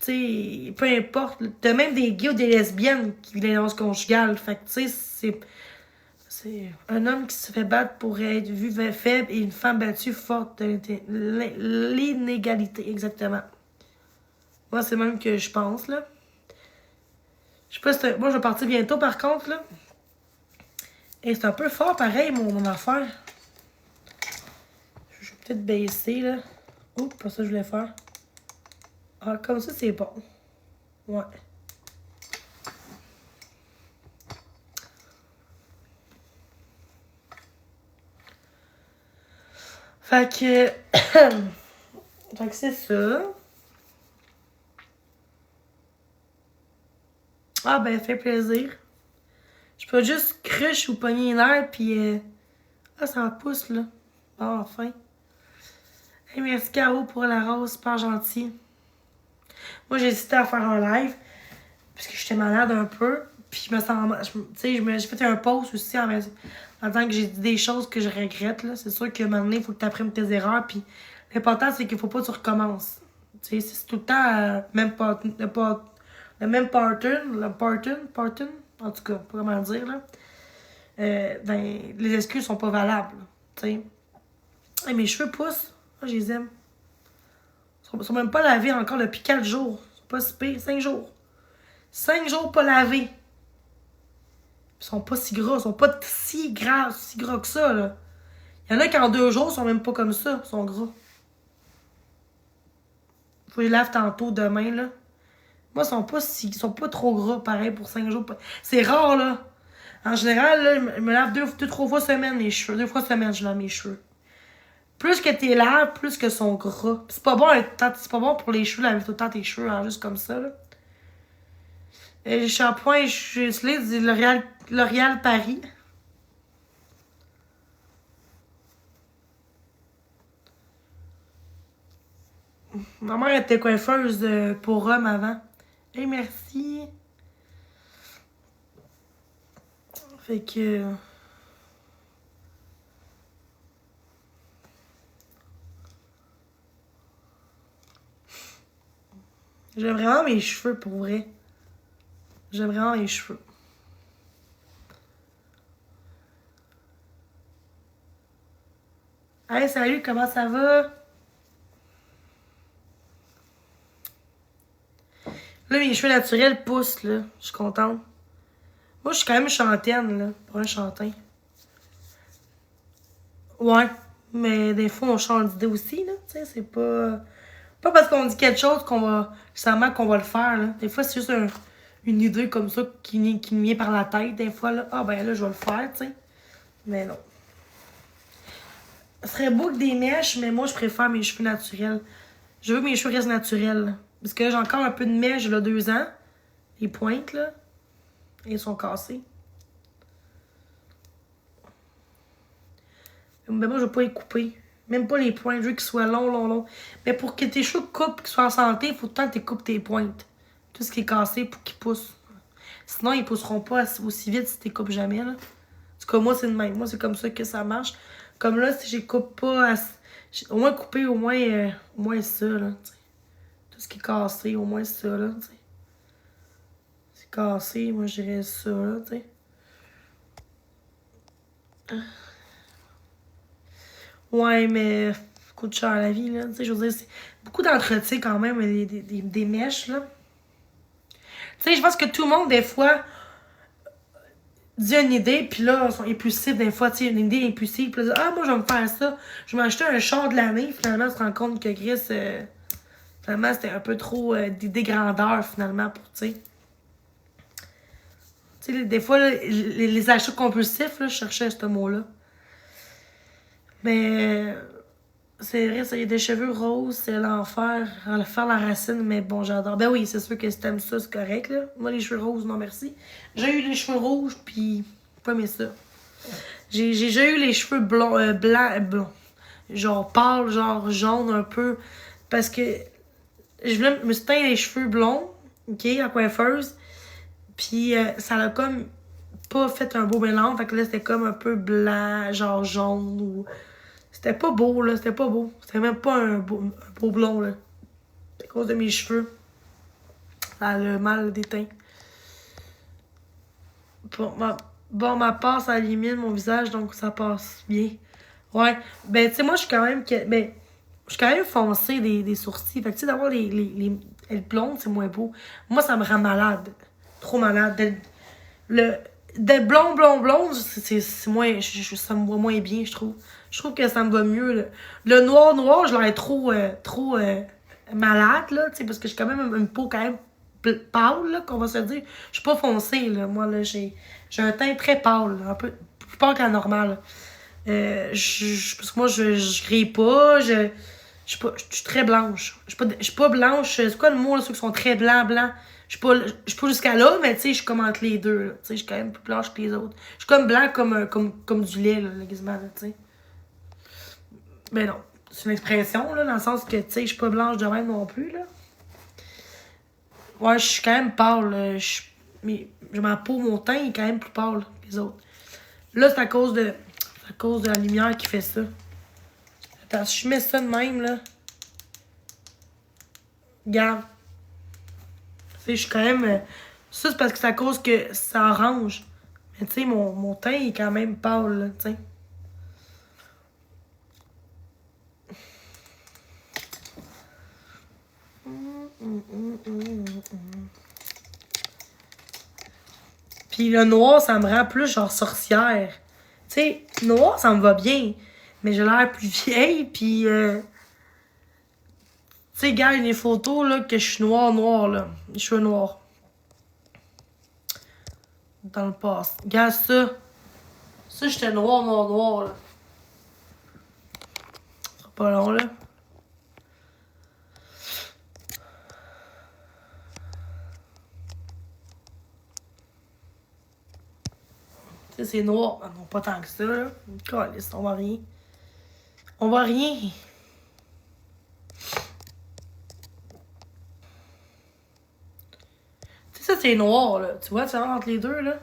sais, peu importe. T'as même des gays ou des lesbiennes qui vivent les violences conjugales. Fait que, tu sais, c'est un homme qui se fait battre pour être vu faible et une femme battue forte. L'inégalité, exactement. Moi, c'est même que je pense, là. Je sais pas si moi, je vais partir bientôt, par contre, là. Et c'est un peu fort, pareil, mon affaire. Je vais peut-être baisser, là. Oups, pas ça que je voulais faire. Ah, comme ça, c'est bon. Ouais. Fait que... fait que c'est ça. Ah, ben, fait plaisir. Je peux juste crush ou pogner l'air, puis... Ah, ça en pousse, là. Bon, enfin. Hey, merci, Caro, pour la rose. Super gentil. Moi, j'ai hésité à faire un live, parce que j'étais malade un peu. Puis je me sens... Tu sais, j'ai fait un post aussi en tant que j'ai dit des choses que je regrette, là. C'est sûr qu'à un moment donné, il faut que tu apprennes tes erreurs, puis l'important, c'est qu'il faut pas que tu recommences. Tu sais, c'est tout le temps le même pattern, en tout cas, pas comment dire, là. Ben, les excuses sont pas valables, tu sais. Hey, mes cheveux poussent. Moi, je les aime. Ils sont même pas lavés encore depuis 4 jours. Ils sont pas si pires. 5 jours. 5 jours pas lavés. Ils sont pas si gras. Ils sont pas si gras que ça, là. Il y en a qui en 2 jours sont même pas comme ça. Ils sont gras. Faut que je les lave tantôt, demain, là. Moi, ils sont pas trop gras, pareil, pour 5 jours. C'est rare, là. En général, là, je me lave 2-3 fois semaine les cheveux. 2 fois semaine, je lave mes cheveux. Plus que t'es laves, plus que sont gras. C'est pas bon pour les cheveux, laver tout le temps tes cheveux, hein, juste comme ça, là. Et les shampoings, j'utilise du L'Oréal Paris. Ma mère était coiffeuse pour hommes avant. Hey, merci. Fait que... J'aime vraiment mes cheveux, pour vrai. J'aime vraiment mes cheveux. Hey, salut, comment ça va? Là, mes cheveux naturels poussent, là. Je suis contente. Moi, je suis quand même chantaine, là, pour un chantin. Ouais, mais des fois, on change d'idée aussi, là. Tu sais, c'est pas... Pas parce qu'on dit quelque chose nécessairement qu'on va le faire, là. Des fois, c'est juste une idée comme ça qui nous vient par la tête. Des fois, là, ah ben là, je vais le faire, tu sais. Mais non. Ce serait beau que des mèches, mais moi, je préfère mes cheveux naturels. Je veux que mes cheveux restent naturels, là. Parce que là, j'ai encore un peu de mèche, là, 2 ans. Les pointes, là. Et ils sont cassés. Mais moi, je veux pas les couper. Même pas les pointes. Je veux qu'ils soient longs. Mais pour que tes cheveux coupent, qu'ils soient en santé, il faut tout le temps que tu coupes tes pointes. Tout ce qui est cassé pour qu'ils poussent. Sinon, ils pousseront pas aussi vite si tu les coupes jamais, là. En tout cas, moi, c'est de même. Moi, c'est comme ça que ça marche. Comme là, si je coupe pas... Au moins couper, au moins ça, là, t'sais. Tout ce qui est cassé, au moins ça, là, t'sais. C'est cassé, moi, je dirais ça, là, t'sais. Ouais, mais coûte cher la vie, là. Tu sais, je veux dire, c'est beaucoup d'entretien quand même, des mèches, là. Tu sais, je pense que tout le monde, des fois, dit une idée, puis là, ils sont impulsifs, des fois, tu sais, une idée impulsive, puis là, ah, moi, je vais me faire ça. Je vais m'acheter un char de l'année, finalement, on se rend compte que Chris, finalement, c'était un peu trop d'idées grandeur, finalement, pour, tu sais. Tu sais, des fois, là, les achats compulsifs, là, je cherchais ce mot-là. Mais c'est vrai, ça, il y a des cheveux roses, c'est l'enfer. Faire la racine, mais bon, j'adore. Ben oui, c'est sûr que si t'aimes ça, c'est correct, là. Moi, les cheveux roses, non merci. J'ai eu les cheveux rouges, puis pas aimé ça. J'ai déjà eu les cheveux blonds, blonds. Genre pâle, genre jaune un peu. Parce que me suis teint les cheveux blonds, ok, à coiffeuse. Puis ça l'a comme pas fait un beau mélange. Fait que là, c'était comme un peu blanc, genre jaune ou... C'était pas beau, là. C'était pas beau. C'était même pas un beau blond, là. C'est à cause de mes cheveux. Ça a le mal déteint. Ma part, ça élimine mon visage, donc ça passe bien. Ouais. Ben, tu sais, moi, je suis quand même... Ben, je suis quand même foncée des sourcils. Fait que, tu sais, d'avoir les blondes, c'est moins beau. Moi, ça me rend malade. Trop malade. D'être blonde, c'est moins... ça me va moins bien, je trouve. Je trouve que ça me va mieux, là. Le noir, je l'aurais trop malade, là, tu sais, parce que j'ai quand même une peau quand même pâle, là, qu'on va se dire. Je suis pas foncée, là. Moi, là, j'ai un teint très pâle, là, un peu plus pâle qu'à normal. Parce que moi, je grille pas, je suis très blanche. Je suis pas blanche. C'est quoi le mot, là, ceux qui sont très blancs? Je suis pas jusqu'à là, mais tu sais, je suis comme entre les deux, là. Tu sais, je suis quand même plus blanche que les autres. Je suis comme blanc comme du lait, là, quasiment, là, tu sais. Mais non, c'est une expression, là, dans le sens que, tu sais, je suis pas blanche de même non plus, là. Ouais, je suis quand même pâle, là. Mais ma peau, mon teint est quand même plus pâle que les autres. Là, c'est à cause de la lumière qui fait ça. Attends, si je mets ça de même, là. Regarde. Tu sais, je suis quand même... ça, c'est parce que c'est à cause que ça orange. Mais tu sais, mon teint est quand même pâle, là, tu sais. Puis le noir, ça me rend plus genre sorcière. Tu sais, noir, ça me va bien. Mais j'ai l'air plus vieille, puis... tu sais, gars, les photos, là, que je suis noire, là. Les cheveux noirs. Dans le passé. Regarde ça. Ça, j'étais noir, là. Ce sera pas long, là. Tu sais, c'est noir. Non, pas tant que ça, là. Calisse, on voit rien. On voit rien. Tu sais, ça, c'est noir, là. Tu vois, tu vois, entre les deux, là.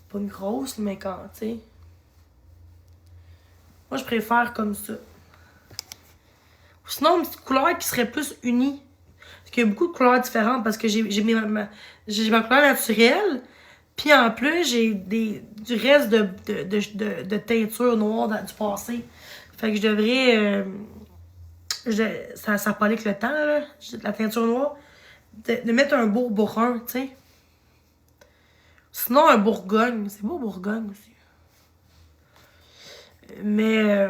Pas une grosse, mais quand, tu sais. Moi, je préfère comme ça. Sinon, une petite couleur qui serait plus unie. Parce qu'il y a beaucoup de couleurs différentes. Parce que j'ai ma couleur naturelle. Puis en plus, j'ai du reste de teinture noire du passé. Fait que je devrais... ça n'a pas avec le temps, là. La teinture noire. De mettre un beau brun, tu sais. Sinon, un Bourgogne. C'est beau, Bourgogne aussi. Mais...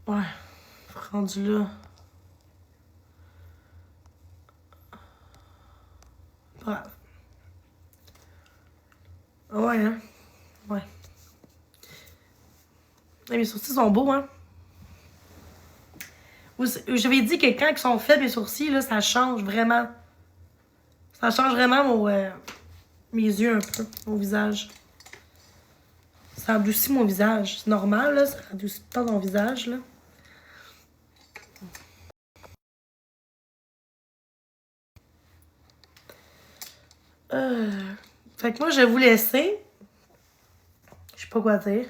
ouais. Rendu là. Bref. Ouais, hein. Ouais. Mes sourcils sont beaux, hein. J'avais dit que quand ils sont faits, mes sourcils, là, ça change vraiment. Ça change vraiment mes yeux un peu, mon visage. Ça adoucit mon visage. C'est normal, là. Ça adoucit pas mon visage, là. Fait que moi, je vais vous laisser. Je sais pas quoi dire.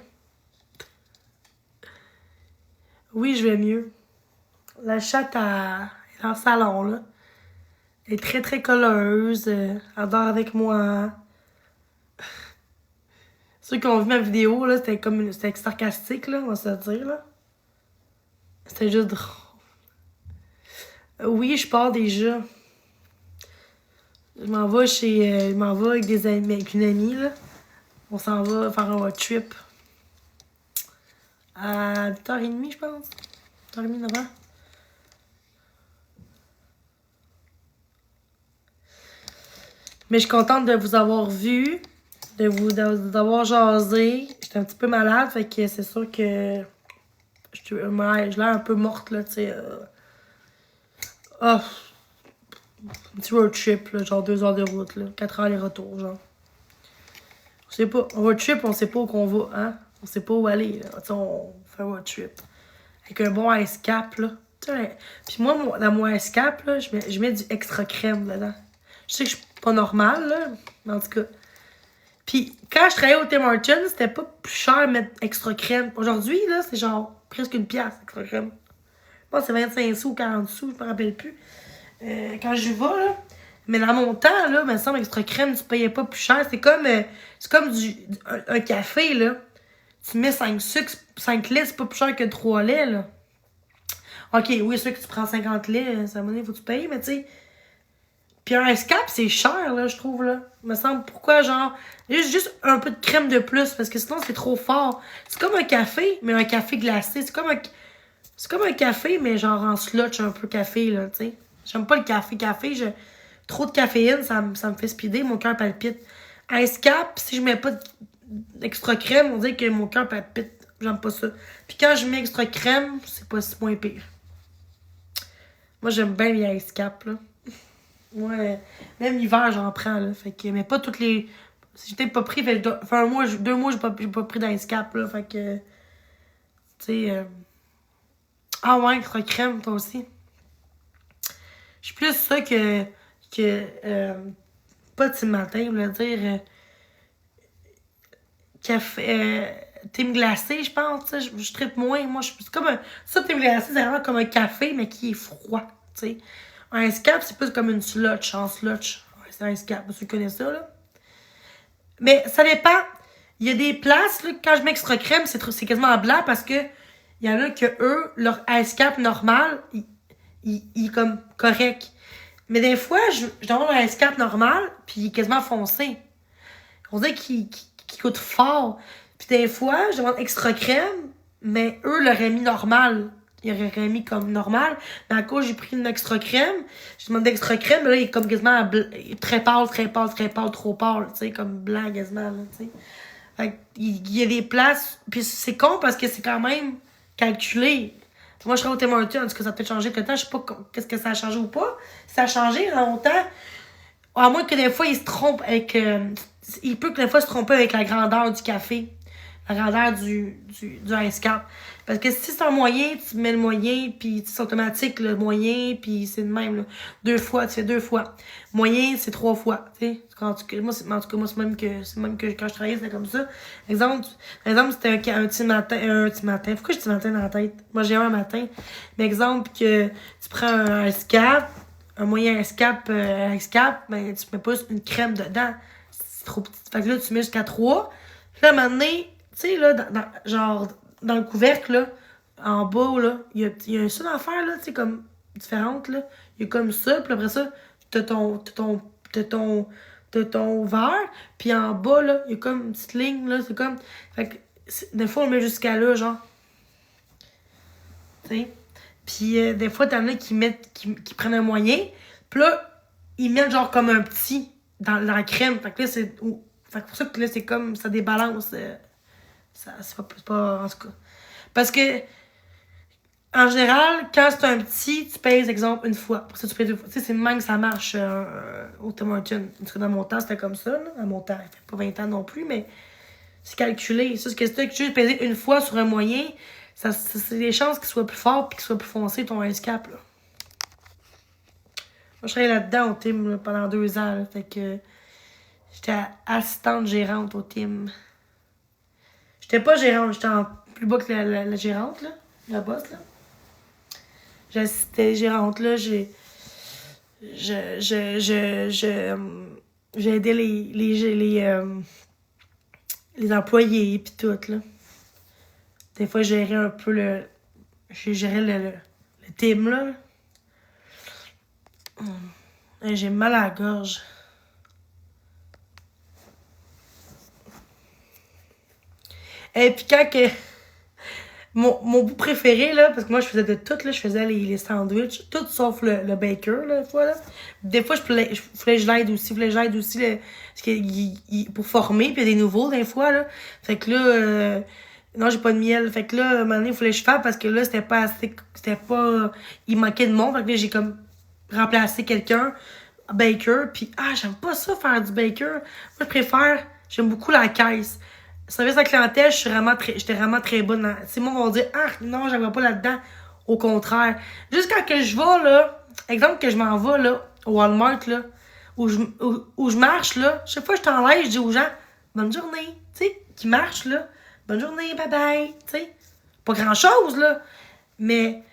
Oui, je vais mieux. La chatte est dans le salon, là. Elle est très, très colleuse. Elle dort avec moi. Ceux qui ont vu ma vidéo, là, c'était sarcastique, là, on va se le dire, là. C'était juste drôle. Oui, je pars déjà. Je m'en vais je m'en vais avec des amis, avec une amie, là. On s'en va faire un road trip. À 8h30, je pense. 8h30, 9h. Mais je suis contente de vous avoir vu, d'avoir jasé. J'étais un petit peu malade, fait que c'est sûr que je l'air un peu morte, là, tu sais. Un petit road trip, là, genre 2 heures de route, là, 4 heures les retours, genre. Je sais pas, un road trip, on sait pas où qu'on va, hein. On sait pas où aller, là. T'sais, on fait un road trip. Avec un bon ice cap, là. Puis moi, dans mon ice cap, là, je mets du extra crème dedans. Je sais que je suis pas normale, là, mais en tout cas. Puis quand je travaillais au Tim Hortons, c'était pas plus cher de mettre extra crème. Aujourd'hui, là, c'est genre presque une pièce extra crème. Je pense que c'est 25 sous ou 40 sous, je me rappelle plus. Quand j'y vais, là. Mais dans mon temps, là, il me semble extra crème, tu payais pas plus cher. C'est comme un café, là. Tu mets 5 sucres, 5 laits, c'est pas plus cher que 3 laits, là. Ok, oui, c'est sûr que tu prends 50 laits, ça il faut que tu payes, mais tu sais. Puis un escape, c'est cher, là, je trouve, là. Il me semble, pourquoi, genre, juste un peu de crème de plus, parce que sinon, c'est trop fort. C'est comme un café, mais un café glacé. C'est comme un café, mais genre en slotch, un peu café, là, tu sais. J'aime pas le café. Trop de caféine, ça me fait speeder, mon cœur palpite. Un escape, si je mets pas d'extra crème, on dirait que mon cœur palpite. J'aime pas ça. Puis quand je mets extra crème, c'est moins pire. Moi, j'aime bien les ice cap, là. Ouais, même l'hiver, j'en prends, là. Fait que, mais pas toutes les. Si j'étais pas pris, fait 2 mois, j'ai pas pris d'ice cap, là. Fait que. Tu sais. Ah ouais, extra crème, toi aussi. Je suis plus ça pas Tim Matin, je veux dire. Café. Thym glacé, je pense, tu sais. Je trippe moins. Moi, c'est comme un. Ça, thym glacé, c'est vraiment comme un café, mais qui est froid, tu sais. Un scap, c'est plus comme une slotch, en slotch. Ouais, c'est un scap, tu connais ça, là. Mais ça dépend. Il y a des places, là, quand je mets extra crème, c'est quasiment blanc parce que il y en a que eux, leur ice cap normal, il est comme correct. Mais des fois, je demande un ice cap normal, puis il est quasiment foncé. On dirait qu'il coûte fort. Puis des fois, je demande extra crème, mais eux l'auraient mis normal. Ils auraient mis comme normal. Mais à cause, j'ai pris une extra crème. Je demande d'extra crème, mais là, il est comme quasiment très pâle, trop pâle, tu sais, comme blanc quasiment, là, tu sais. Fait il y a des places, puis c'est con parce que c'est quand même calculé. Moi, je serais au Tim Hortons, est-ce que ça peut changer quelque temps? Je sais pas qu'est-ce que ça a changé ou pas. Si ça a changé en longtemps, à moins que des fois, il se trompe avec... il peut que des fois se tromper avec la grandeur du café. La grandeur du ice cap. Parce que si c'est un moyen, tu mets le moyen, puis c'est automatique, le moyen, puis c'est le même. Là. 2 fois, tu fais 2 fois. Moyen, c'est 3 fois. T'sais. En tout cas, moi, c'est même que quand je travaillais, c'était comme ça. Exemple, c'était un petit matin. Pourquoi j'ai petit matin dans la tête? Moi, j'ai un matin. Mais exemple, que tu prends un ice cap, un moyen ice cap, ben, tu mets pas une crème dedans. C'est trop petit. Fait que là, tu mets jusqu'à 3. Puis là, à un moment donné, tu sais, là, genre, dans le couvercle, là, en bas, là, il y a un seul affaire, là, tu sais, comme, différente, là. Il y a comme ça, puis après ça, t'as ton verre, puis en bas, là, il y a comme une petite ligne, là, c'est comme... Fait que, des fois, on le met jusqu'à là, genre. Tu sais. Puis des fois, t'en as qui prennent un moyen, puis là, ils mettent genre comme un petit dans la crème. Fait que là, c'est... Fait que pour ça que là, c'est comme, ça débalance... c'est pas, en tout cas. Parce que, en général, quand c'est un petit, tu payes, exemple, une fois. Pour ça, tu payes 2 fois. Tu sais, c'est le même que ça marche au Tim Hortons. Parce que dans mon temps, c'était comme ça, là. À mon temps, ça fait pas 20 ans non plus, mais c'est calculé. Ça, c'est que si tu payes une fois sur un moyen, c'est des chances qu'il soit plus fort et qu'il soit plus foncé, ton ice cap, là. Moi, je travaillais là-dedans au Tim là, pendant 2 ans. Là, fait que j'étais assistante gérante au Tim. J'étais pas gérante, j'étais en plus bas que la gérante, là. La boss, là. J'assistais gérante, là. J'ai aidé les employés pis tout, là. Des fois, je gérais un peu je gérais le Tim, là. J'ai mal à la gorge. Et puis quand que... Mon bout préféré, là, parce que moi, je faisais de tout, là. Je faisais les sandwichs, tout sauf le baker, là, des fois, là. Des fois, je voulais que je l'aide aussi, parce que, pour former, puis il y a des nouveaux, des fois, là. Fait que là, non, j'ai pas de miel. Fait que là, à un moment donné, il fallait que je fasse parce que là, c'était pas assez, il manquait de monde. Fait que là, j'ai comme remplacé quelqu'un, baker, puis j'aime pas ça, faire du baker. Moi, j'aime beaucoup la caisse. Service à la clientèle, j'étais vraiment très bonne. C'est moi, on va dire, non, j'aimerais pas là-dedans. Au contraire. Juste quand que je vais, là, exemple que je m'en vais, là, au Walmart, là, où je marche, là, chaque fois que je t'enlève, je dis aux gens, bonne journée, tu sais, qui marchent, là, bonne journée, bye bye, tu sais. Pas grand-chose, là. Mais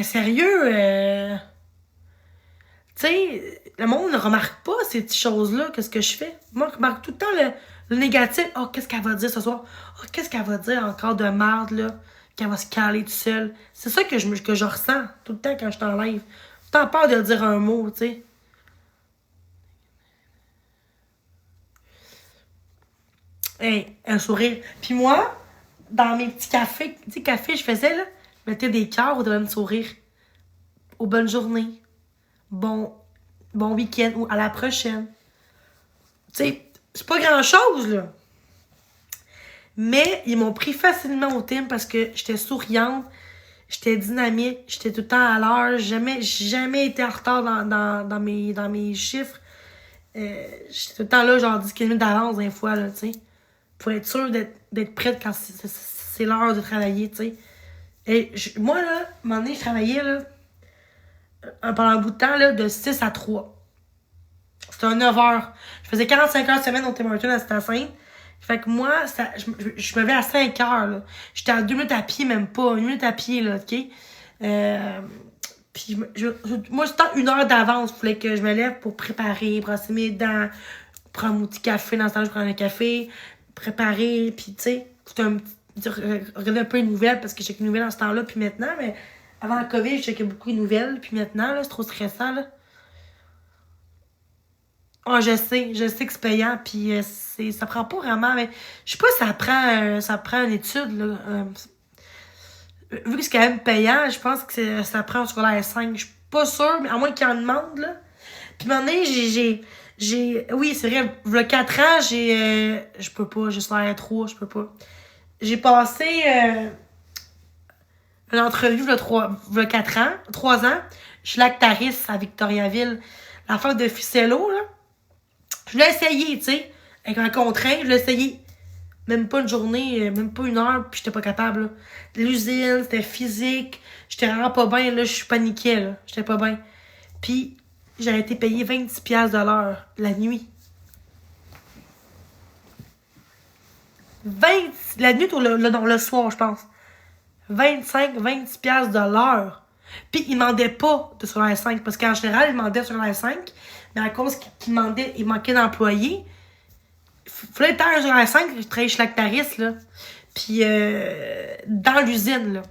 sérieux, tu sais, le monde ne remarque pas ces petites choses-là, qu'est-ce que je fais. Moi, je remarque tout le temps le négatif. Oh, qu'est-ce qu'elle va dire ce soir? Oh, qu'est-ce qu'elle va dire encore de merde, là? Qu'elle va se caler toute seule. C'est ça que je ressens tout le temps quand je t'enlève. T'as peur de dire un mot, tu sais. Hey, un sourire. Puis moi, dans mes petits cafés, je faisais, là, je mettais des cœurs au-delà de me sourire. Aux bonnes journées. Bon week-end ou à la prochaine. Tu sais, c'est pas grand-chose, là. Mais ils m'ont pris facilement au Tim parce que j'étais souriante, j'étais dynamique, j'étais tout le temps à l'heure, jamais été en retard dans mes chiffres. J'étais tout le temps là, genre 10 minutes d'avance des fois, là, tu sais. Pour être sûr d'être prête quand c'est l'heure de travailler, tu sais. Et moi, là, à un moment donné, je travaillais, là, pendant un bout de temps, là, de 6 à 3. C'était un 9 heures. Je faisais 45 heures semaine au Tim Hortons à Saint-Hyacinthe. Fait que moi, je me levais à 5 heures, là. J'étais à 2 minutes à pied, même pas. 1 minute à pied, là, OK? Puis moi, c'était 1 heure d'avance. Il fallait que je me lève pour préparer, brasser mes dents, prendre mon petit café dans ce temps je prends un café, préparer, puis tu sais, regarder un peu les nouvelles, parce que j'ai les nouvelles dans ce temps-là, puis maintenant, mais avant la COVID, je checkais beaucoup les nouvelles, puis maintenant, là, c'est trop stressant, là. Je sais que c'est payant, puis ça prend pas vraiment, mais je sais pas si ça prend une étude, là. Vu que c'est quand même payant, je pense que ça prend sur la S5. Je suis pas sûre, mais à moins qu'il y en demande, là. Puis maintenant, oui, c'est vrai, il y a 4 ans, je peux pas, j'ai sur la R3, je peux pas. J'ai passé une entrevue il y a 4 ans, 3 ans. Je suis lactariste à Victoriaville. L'affaire de Ficello, là. Je l'ai essayé, tu sais. Avec un contraint, je l'ai essayé. Même pas une journée, même pas 1 heure, puis j'étais pas capable, là. L'usine, c'était physique. J'étais vraiment pas bien, là. Je paniquais, là. J'étais pas bien. Puis, j'avais été payé 26$ de l'heure, la nuit. La nuit ou le soir, je pense. 26$ de l'heure. Puis, il demandait pas de sur la 5 parce qu'en général, il demandait sur la 5 mais à cause qu'il il manquait d'employés, il fallait être sur la 5 je travaillais chez Lactaris, là. Puis, dans l'usine, là.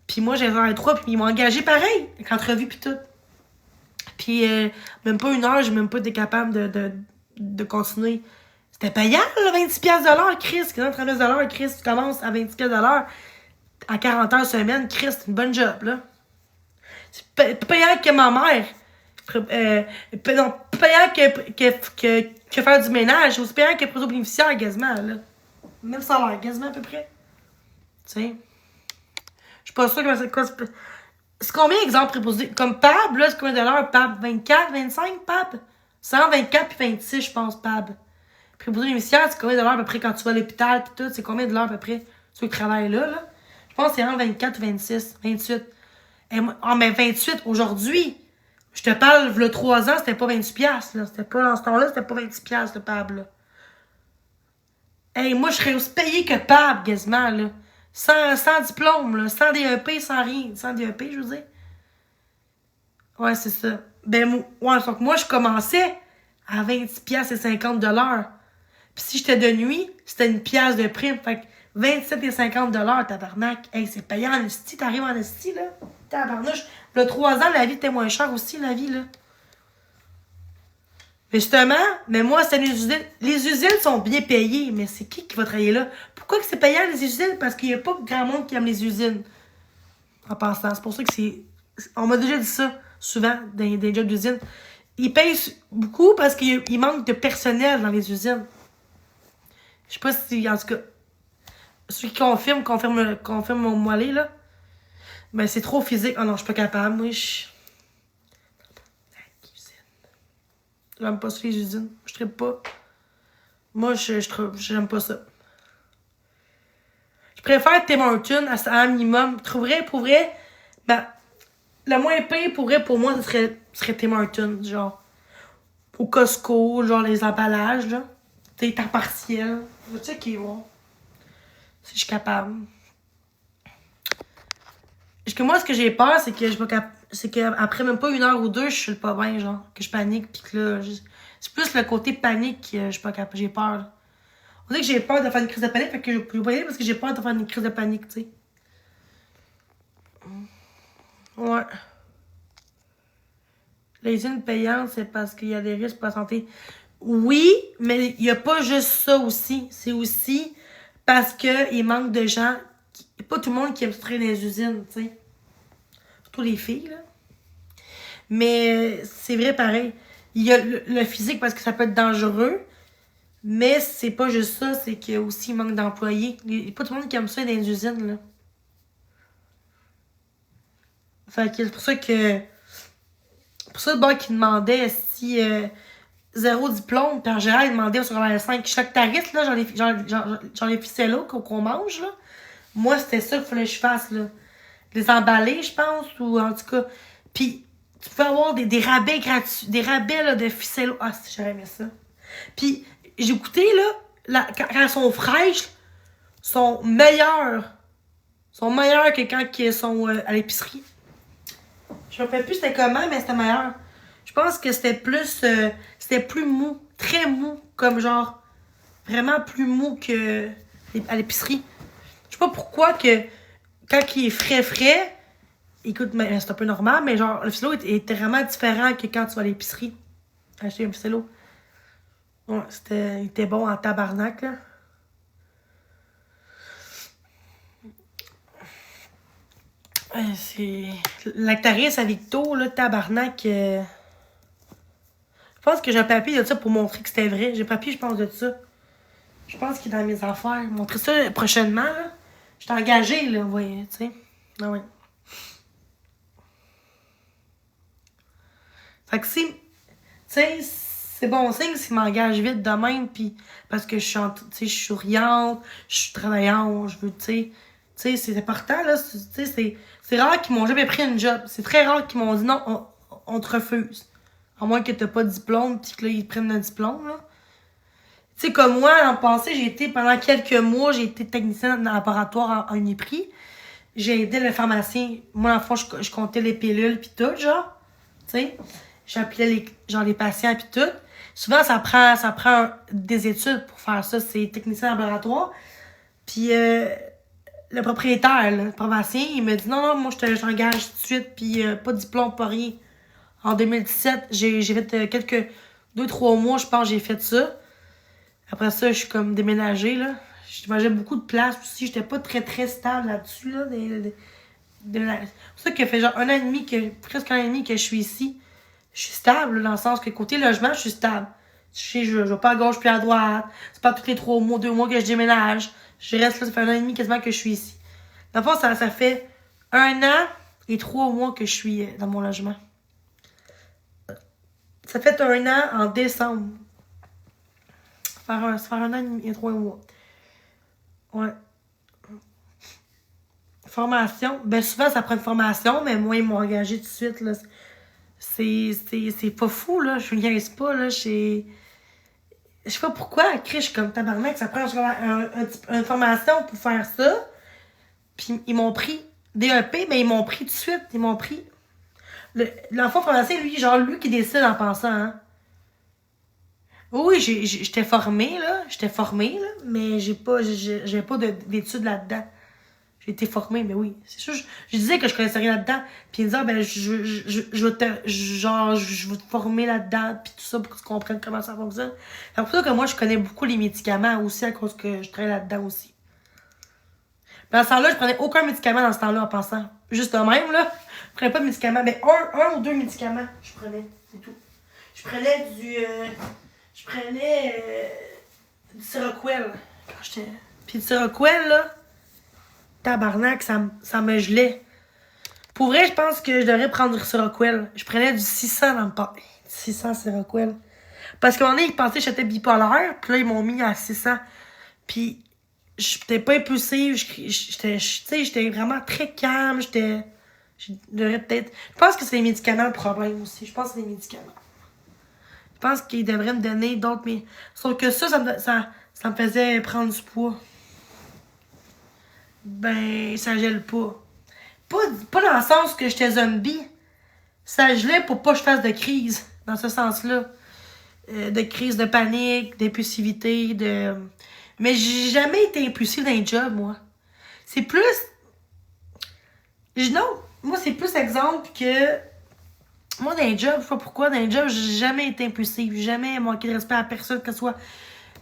Puis moi, j'ai un 3 puis ils m'ont engagé pareil, avec entrevue puis tout. Puis, même pas 1 heure, j'ai même pas été capable de continuer. C'était payant, là, 26$ de l'heure, Chris. 30$ de l'heure, Chris, tu commences à 26$ de l'heure. À 40 heures semaine, Chris, c'est une bonne job, là. C'est payant que ma mère. Non, payant que faire du ménage. Aussi payant que pour aux bénéficiaires, quasiment, là. Même salaire, quasiment, à peu près. Tu sais. Je suis pas sûre que c'est combien d'exemples préposés? Comme Pab, là, c'est combien de l'heure, Pab? 24, 25, Pab? 124 puis 26, je pense, Pab. Préposé bénéficiaire, c'est combien de l'heure à peu près quand tu vas à l'hôpital pis tout? C'est combien de l'heure à peu près ceux qui travaillent là, là? Je pense que c'est entre 24 ou 26, 28. Et moi, mais 28, aujourd'hui, je te parle, le 3 ans, c'était pas 28 piastres, là. C'était pas, dans ce temps-là, c'était pas 26 piastres, le Pab, là. Hey, moi, je serais aussi payé que Pab, quasiment, là. Sans diplôme, là. Sans DEP, sans rien. Sans DEP, je veux dire. Ouais, c'est ça. Ben, ouais, donc moi, je commençais à 26 piastres et 50 de l'heure. Puis si j'étais de nuit, c'était une pièce de prime. Fait que 27 et 50 de l'heure, tabarnak. Hey, c'est payant en esti. T'arrives en esti, là. Tabarnouche. Le 3 ans, la vie était moins chère aussi, la vie, là. Mais justement, mais moi, c'est les usines. Les usines sont bien payées, mais c'est qui va travailler là? Pourquoi que c'est payant, les usines? Parce qu'il n'y a pas grand monde qui aime les usines. En passant. C'est pour ça que c'est... On m'a déjà dit ça, souvent, dans des jobs d'usine. Ils payent beaucoup parce qu'il manque de personnel dans les usines. Je sais pas si, en tout cas, ceux qui confirment mon moellé, là. Mais c'est trop physique. Oh non, je suis pas capable. Moi, j'aime pas ça, les usines. Je trippe pas. Moi, j'aime pas ça. Je préfère Tim Hortons à un minimum. Pour vrai, ben, le moins pire pour moi, ce serait Tim Hortons, genre. Au Costco, genre les emballages, là. T'es temps partiel. Tu sais qui vont. Si je suis capable. Parce que moi, ce que j'ai peur, c'est que c'est qu'après même pas 1 heure ou 2, je suis pas bien, genre. Que je panique, pis que là. C'est plus le côté panique que je suis pas capable. J'ai peur, là. On dit que j'ai peur de faire une crise de panique, fait que je peux pas y aller parce que j'ai peur de faire une crise de panique, tu sais. Ouais. Les usines payantes, c'est parce qu'il y a des risques pour la santé. Oui, mais il n'y a pas juste ça aussi. C'est aussi parce qu'il manque de gens. Pas tout le monde qui aime se traîner dans les usines, tu sais. Surtout les filles, là. Mais c'est vrai pareil. Il y a le physique parce que ça peut être dangereux. Mais c'est pas juste ça, c'est qu'il y a aussi un manque d'employés. Il n'y a pas tout le monde qui aime ça dans les usines, là. Fait que c'est pour ça que. Pour ça, le bar qui demandait si. Zéro diplôme, puis en général, il demandait au secondaire 5. Chaque tarif, là, genre les ficellos qu'on mange, là. Moi, c'était ça qu'il fallait que je fasse, là. Les emballer, je pense, ou en tout cas. Puis, tu peux avoir des rabais gratuits, des rabais, là, de ficellos. Ah, si j'aurais aimé ça. Puis, j'ai goûté, là, quand elles sont fraîches, sont meilleures. Sont meilleures que quand elles sont à l'épicerie. Je me rappelle plus c'était comment, mais c'était meilleur. Je pense que c'était plus... c'était plus mou. Très mou. Comme genre... Vraiment plus mou que à l'épicerie. Je sais pas pourquoi que... Quand il est frais... Écoute, c'est un peu normal, mais genre... Le ficello était vraiment différent que quand tu vas à l'épicerie. Acheter un ficello. Ouais, il était bon en tabarnak, là. C'est... Lactaris à Victo, là, tabarnak... Je pense que j'ai un papier de ça pour montrer que c'était vrai. J'ai un papier, je pense, de ça. Je pense qu'il est dans mes affaires. Montrer ça prochainement, là. Je suis engagée, là, vous voyez, tu sais. Ah ouais. Fait que si... Tu sais, c'est bon signe s'il m'engage vite de même, pis... Parce que je suis souriante, je suis travaillante, je veux, tu sais... Tu sais, c'est important, là. Tu sais, c'est rare qu'ils m'ont jamais pris une job. C'est très rare qu'ils m'ont dit non, on te refuse. À moins que t'as pas de diplôme, pis que là, ils te prennent un diplôme, là. Tu sais, comme moi, l'an passé, pendant quelques mois, j'ai été technicienne dans le laboratoire en Uniprix. J'ai aidé le pharmacien. Moi, en fond, je comptais les pilules pis tout, genre. Tu sais, j'appelais les patients pis tout. Souvent, ça prend des études pour faire ça. C'est technicien en laboratoire. Puis, le propriétaire, le pharmacien, il me dit non, moi, j'engage tout de suite, puis pas de diplôme, pas rien. En 2017, j'ai fait 2-3 mois, je pense, j'ai fait ça. Après ça, je suis comme déménagée, là. Je mangeais beaucoup de place aussi. J'étais pas très, très stable là-dessus, là. C'est pour ça que ça fait genre presque 1 an et demi que je suis ici. Je suis stable, là, dans le sens que côté logement, je suis stable. Je vais pas à gauche puis à droite. C'est pas tous les 3 mois, 2 mois que je déménage. Je reste là, ça fait 1 an et demi quasiment que je suis ici. Dans le fond, ça fait 1 an et 3 mois que je suis dans mon logement. Ça fait 1 an en décembre. Ça fait 1 an et 3 mois. Ouais. Formation. Ben souvent, ça prend une formation, mais moi, ils m'ont engagé tout de suite, là. C'est pas fou, là. Je niaise pas, là. Je sais pas pourquoi, Chris, je suis comme tabarnak, ça prend une formation pour faire ça. Puis ils m'ont pris DEP, mais ils m'ont pris tout de suite. Ils m'ont pris. L'enfant français, lui, genre, lui qui décide en pensant, hein. Oui, j'étais formée, là. J'étais formée, là. Mais j'avais pas d'études là-dedans. J'ai été formée, mais oui. C'est sûr, je disais que je connaissais rien là-dedans. Puis ils me disaient, ben, je vais te former là-dedans, puis tout ça, pour que tu comprennes comment ça fonctionne. C'est pour ça que moi, je connais beaucoup les médicaments aussi, à cause que je travaille là-dedans aussi. Puis dans ce temps-là, je prenais aucun médicament dans ce temps-là, en passant. Juste de même, là. Je prenais pas de médicaments. Mais un ou 2 médicaments, je prenais. C'est tout. Je prenais du Seroquel. Quand j'étais. Puis du Seroquel, là. Tabarnak, ça me gelait. Pour vrai, je pense que je devrais prendre du Seroquel. Je prenais du 600 dans le pas. 600 Seroquel. Parce qu'à un moment donné, ils pensaient que j'étais bipolaire. Puis là, ils m'ont mis à 600. Puis, j'étais pas impulsive. J'étais vraiment très calme. Je devrais peut-être. Je pense que c'est les médicaments le problème aussi. Je pense que c'est les médicaments. Je pense qu'ils devraient me donner d'autres. Mais... Sauf que ça me faisait prendre du poids. Ben, ça gèle pas. Pas dans le sens que j'étais zombie. Ça gelait pour pas que je fasse de crise. Dans ce sens-là. De crise de panique, d'impulsivité, de... Mais j'ai jamais été impulsive dans les jobs, moi. C'est plus... Non, moi, c'est plus exemple que... Moi, dans les jobs, je sais pas pourquoi, dans les jobs, j'ai jamais été impulsive. J'ai jamais manqué de respect à personne, que ce soit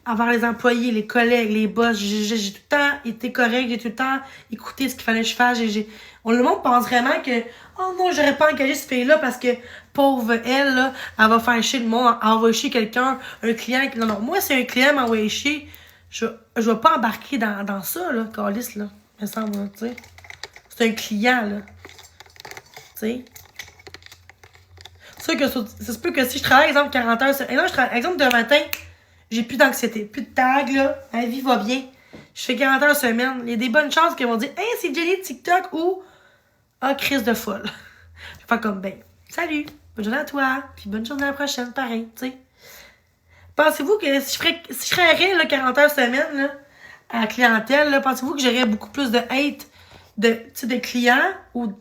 envers les employés, les collègues, les boss. J'ai tout le temps été correct, j'ai tout le temps écouté ce qu'il fallait que je fasse. Le monde pense vraiment que oh non, j'aurais pas engagé cette fille-là parce que pauvre elle, là, elle va faire chier le monde, elle va chier quelqu'un, un client. Non, moi, si un client m'envoie chier, je vais pas embarquer dans ça, là, calice, là. Me semble, tu sais. C'est un client, là. Tu sais. C'est sûr que ça se peut que si je travaille, exemple, 40 heures, exemple, de matin, j'ai plus d'anxiété, plus de tag, là, ma vie va bien. Je fais 40 heures semaine. Il y a des bonnes chances qu'ils vont dire hey, c'est Jenny de TikTok ou ah, crise de folle. Je vais faire comme ben, salut, bonne journée à toi, puis bonne journée à la prochaine, pareil, tu sais. Pensez-vous que si je ferais rien, là, 40 heures semaine, là, à la clientèle, là, pensez-vous que j'aurais beaucoup plus de hate de clients ou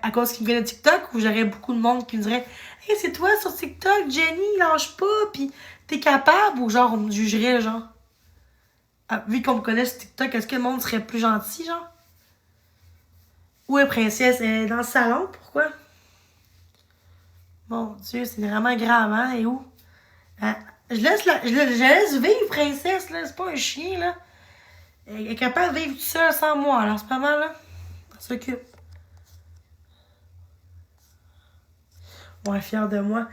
à cause qu'ils viennent de TikTok ou j'aurais beaucoup de monde qui me dirait hey, c'est toi sur TikTok, Jenny, lâche pas, puis t'es capable ou genre on me jugerait, genre. Vu qu'on me connaît sur TikTok, est-ce que le monde serait plus gentil, genre? Où est Princesse? Elle est dans le salon? Pourquoi? Mon Dieu, c'est vraiment grave, hein? Et où? Je laisse vivre, Princesse, là. C'est pas un chien, là. Elle est capable de vivre toute seule sans moi, alors c'est pas mal, là. Elle s'occupe. Ouais, fière de moi.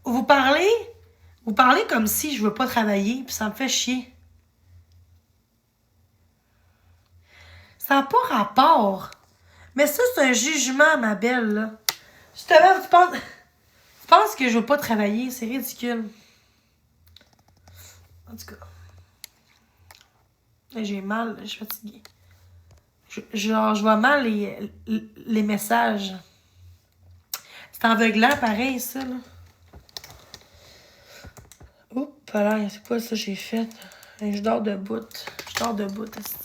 Vous parlez comme si je veux pas travailler, puis ça me fait chier. Ça n'a pas rapport. Mais ça, c'est un jugement, ma belle, là. Justement, tu penses que je veux pas travailler. C'est ridicule. En tout cas. Là, j'ai mal. Je suis fatiguée. Je vois mal les messages. C'est aveuglant, pareil, ça, là. Oups, là, c'est quoi ça que j'ai fait? Je dors debout. Aussi.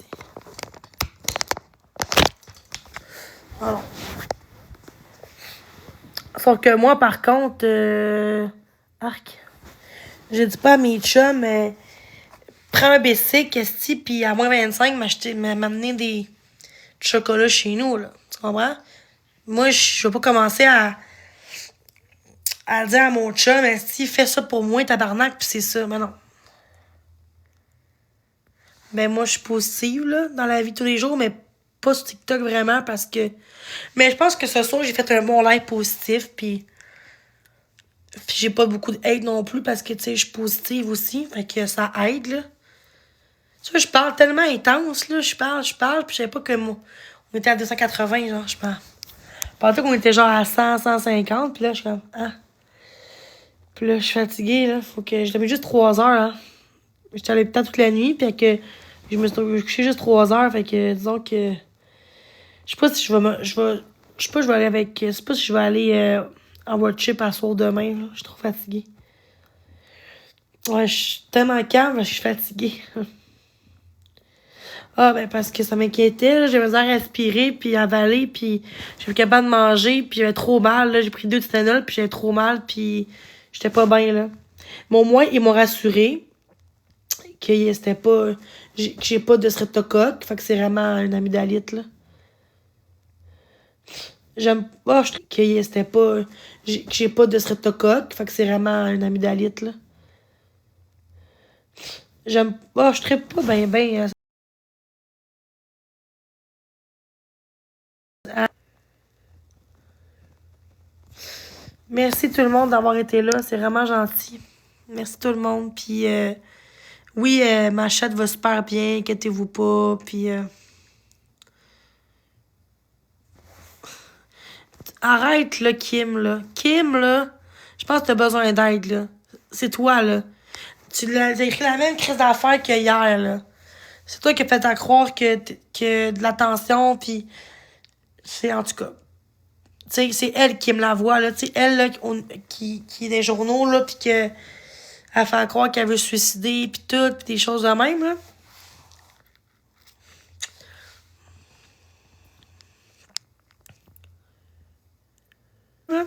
Alors. Sauf que moi, par contre, arc. J'ai dit pas à mes chums, prends un BC, qu'est-ce puis à moins 25, m'amener des chocolats chez nous, là. Tu comprends? Moi, je vais pas commencer à dire à mon chum, si fais ça pour moi, tabarnak, pis c'est ça. Mais non. Ben, moi, je suis positive, là, dans la vie de tous les jours, mais pas sur TikTok vraiment parce que. Mais je pense que ce soir, j'ai fait un bon live positif, puis j'ai pas beaucoup de hate non plus parce que, tu sais, je suis positive aussi, fait que ça aide, là. Tu vois, je parle tellement intense, là. Je parle, puis je savais pas que moi, on était à 280, genre, je parle. Je pensais qu'on était genre à 100, 150, puis là, je suis comme, ah. Puis là, je suis fatiguée, là. Faut que. Je dormais juste 3 heures, là. J'étais à l'hôpital toute la nuit, puis que je me suis couché juste 3 heures, fait que disons que. Je sais pas si je vais me. Je sais pas, je vais aller avec. Je sais pas si je vais aller en road trip à soir demain, là. Je suis trop fatiguée. Ouais, je suis tellement calme, je suis fatiguée. Ah, ben parce que ça m'inquiétait, là. J'avais besoin de respirer, puis avaler, puis j'étais plus capable de manger, puis j'avais trop mal, là. J'ai pris 2 Tylenol, puis j'avais trop mal, puis j'étais pas bien, là. Mais au moins, ils m'ont rassuré que c'était pas... que j'ai pas de streptocoque, fait que c'est vraiment une amygdalite, là. J'aime pas... que c'était pas... que j'ai pas de streptocoque, fait que c'est vraiment une amygdalite, là. J'aime pas... je traite pas ben... Merci tout le monde d'avoir été là, c'est vraiment gentil. Merci tout le monde, puis oui, ma chatte va super bien, inquiétez-vous pas, puis arrête là, Kim, là. Kim, là, je pense que t'as besoin d'aide, là. C'est toi, là. T'as écrit la même crise d'affaires que hier, là. C'est toi qui as fait à croire que de l'attention, puis c'est en tout cas. Tu sais, c'est elle qui me la voit, là. Tu sais, elle, là, qui est des journaux, là, puis que elle fait croire qu'elle veut se suicider, puis tout, puis des choses de même, là. Hein?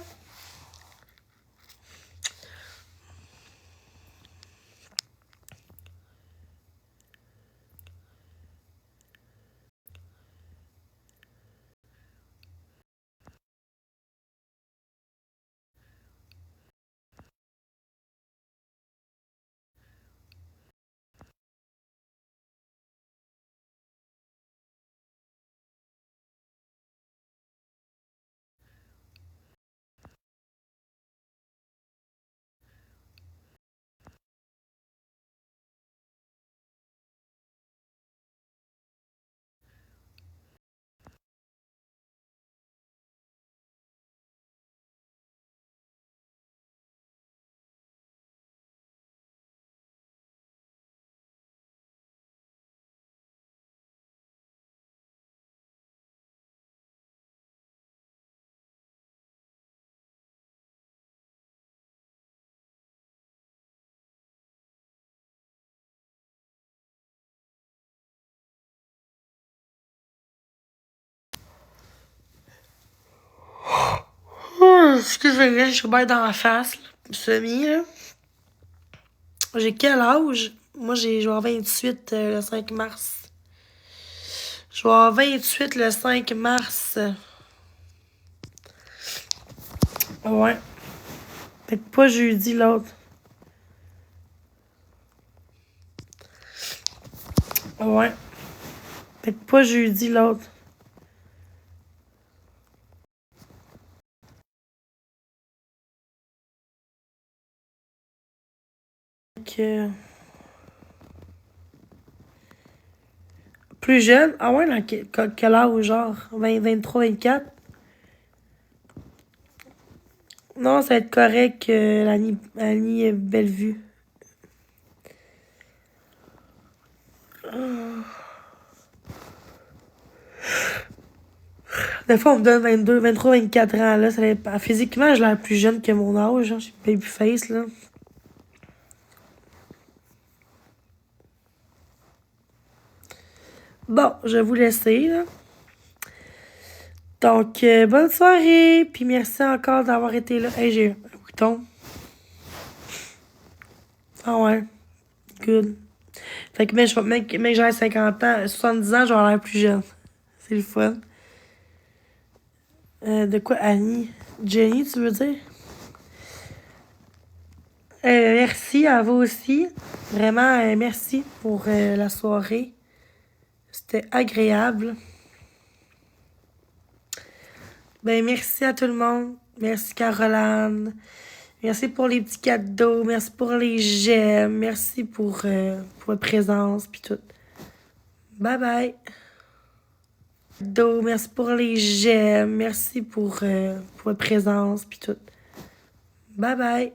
Excusez-moi, je suis bien dans la face, là. Semi, là. J'ai quel âge? Moi, je vais avoir 28 le 5 mars. Je vais avoir 28 le 5 mars. Ouais. Peut-être pas jeudi, l'autre. Ouais. Peut-être pas jeudi, l'autre. Que... Plus jeune? Ah ouais, dans quel âge, genre? 20, 23, 24? Non, ça va être correct, Annie Bellevue. Des fois, on me donne 22, 23, 24 ans, là. Ça va être... Physiquement, j'ai l'air plus jeune que mon âge, hein. J'ai baby face, là. Bon, je vais vous laisser, là. Donc, bonne soirée, puis merci encore d'avoir été là. Hey, j'ai un bouton. Ah ouais, good. Fait que, mec, j'ai 50 ans, 70 ans, je vais avoir l'air plus jeune. C'est le fun. De quoi, Annie? Jenny, tu veux dire? Merci à vous aussi. Vraiment, merci pour la soirée. C'était agréable. Ben, merci à tout le monde. Merci, Caroline. Merci pour les petits cadeaux. Merci pour les j'aime. Merci pour votre présence, puis tout. Bye bye. Merci pour les j'aime. Merci pour votre présence puis tout. Bye bye.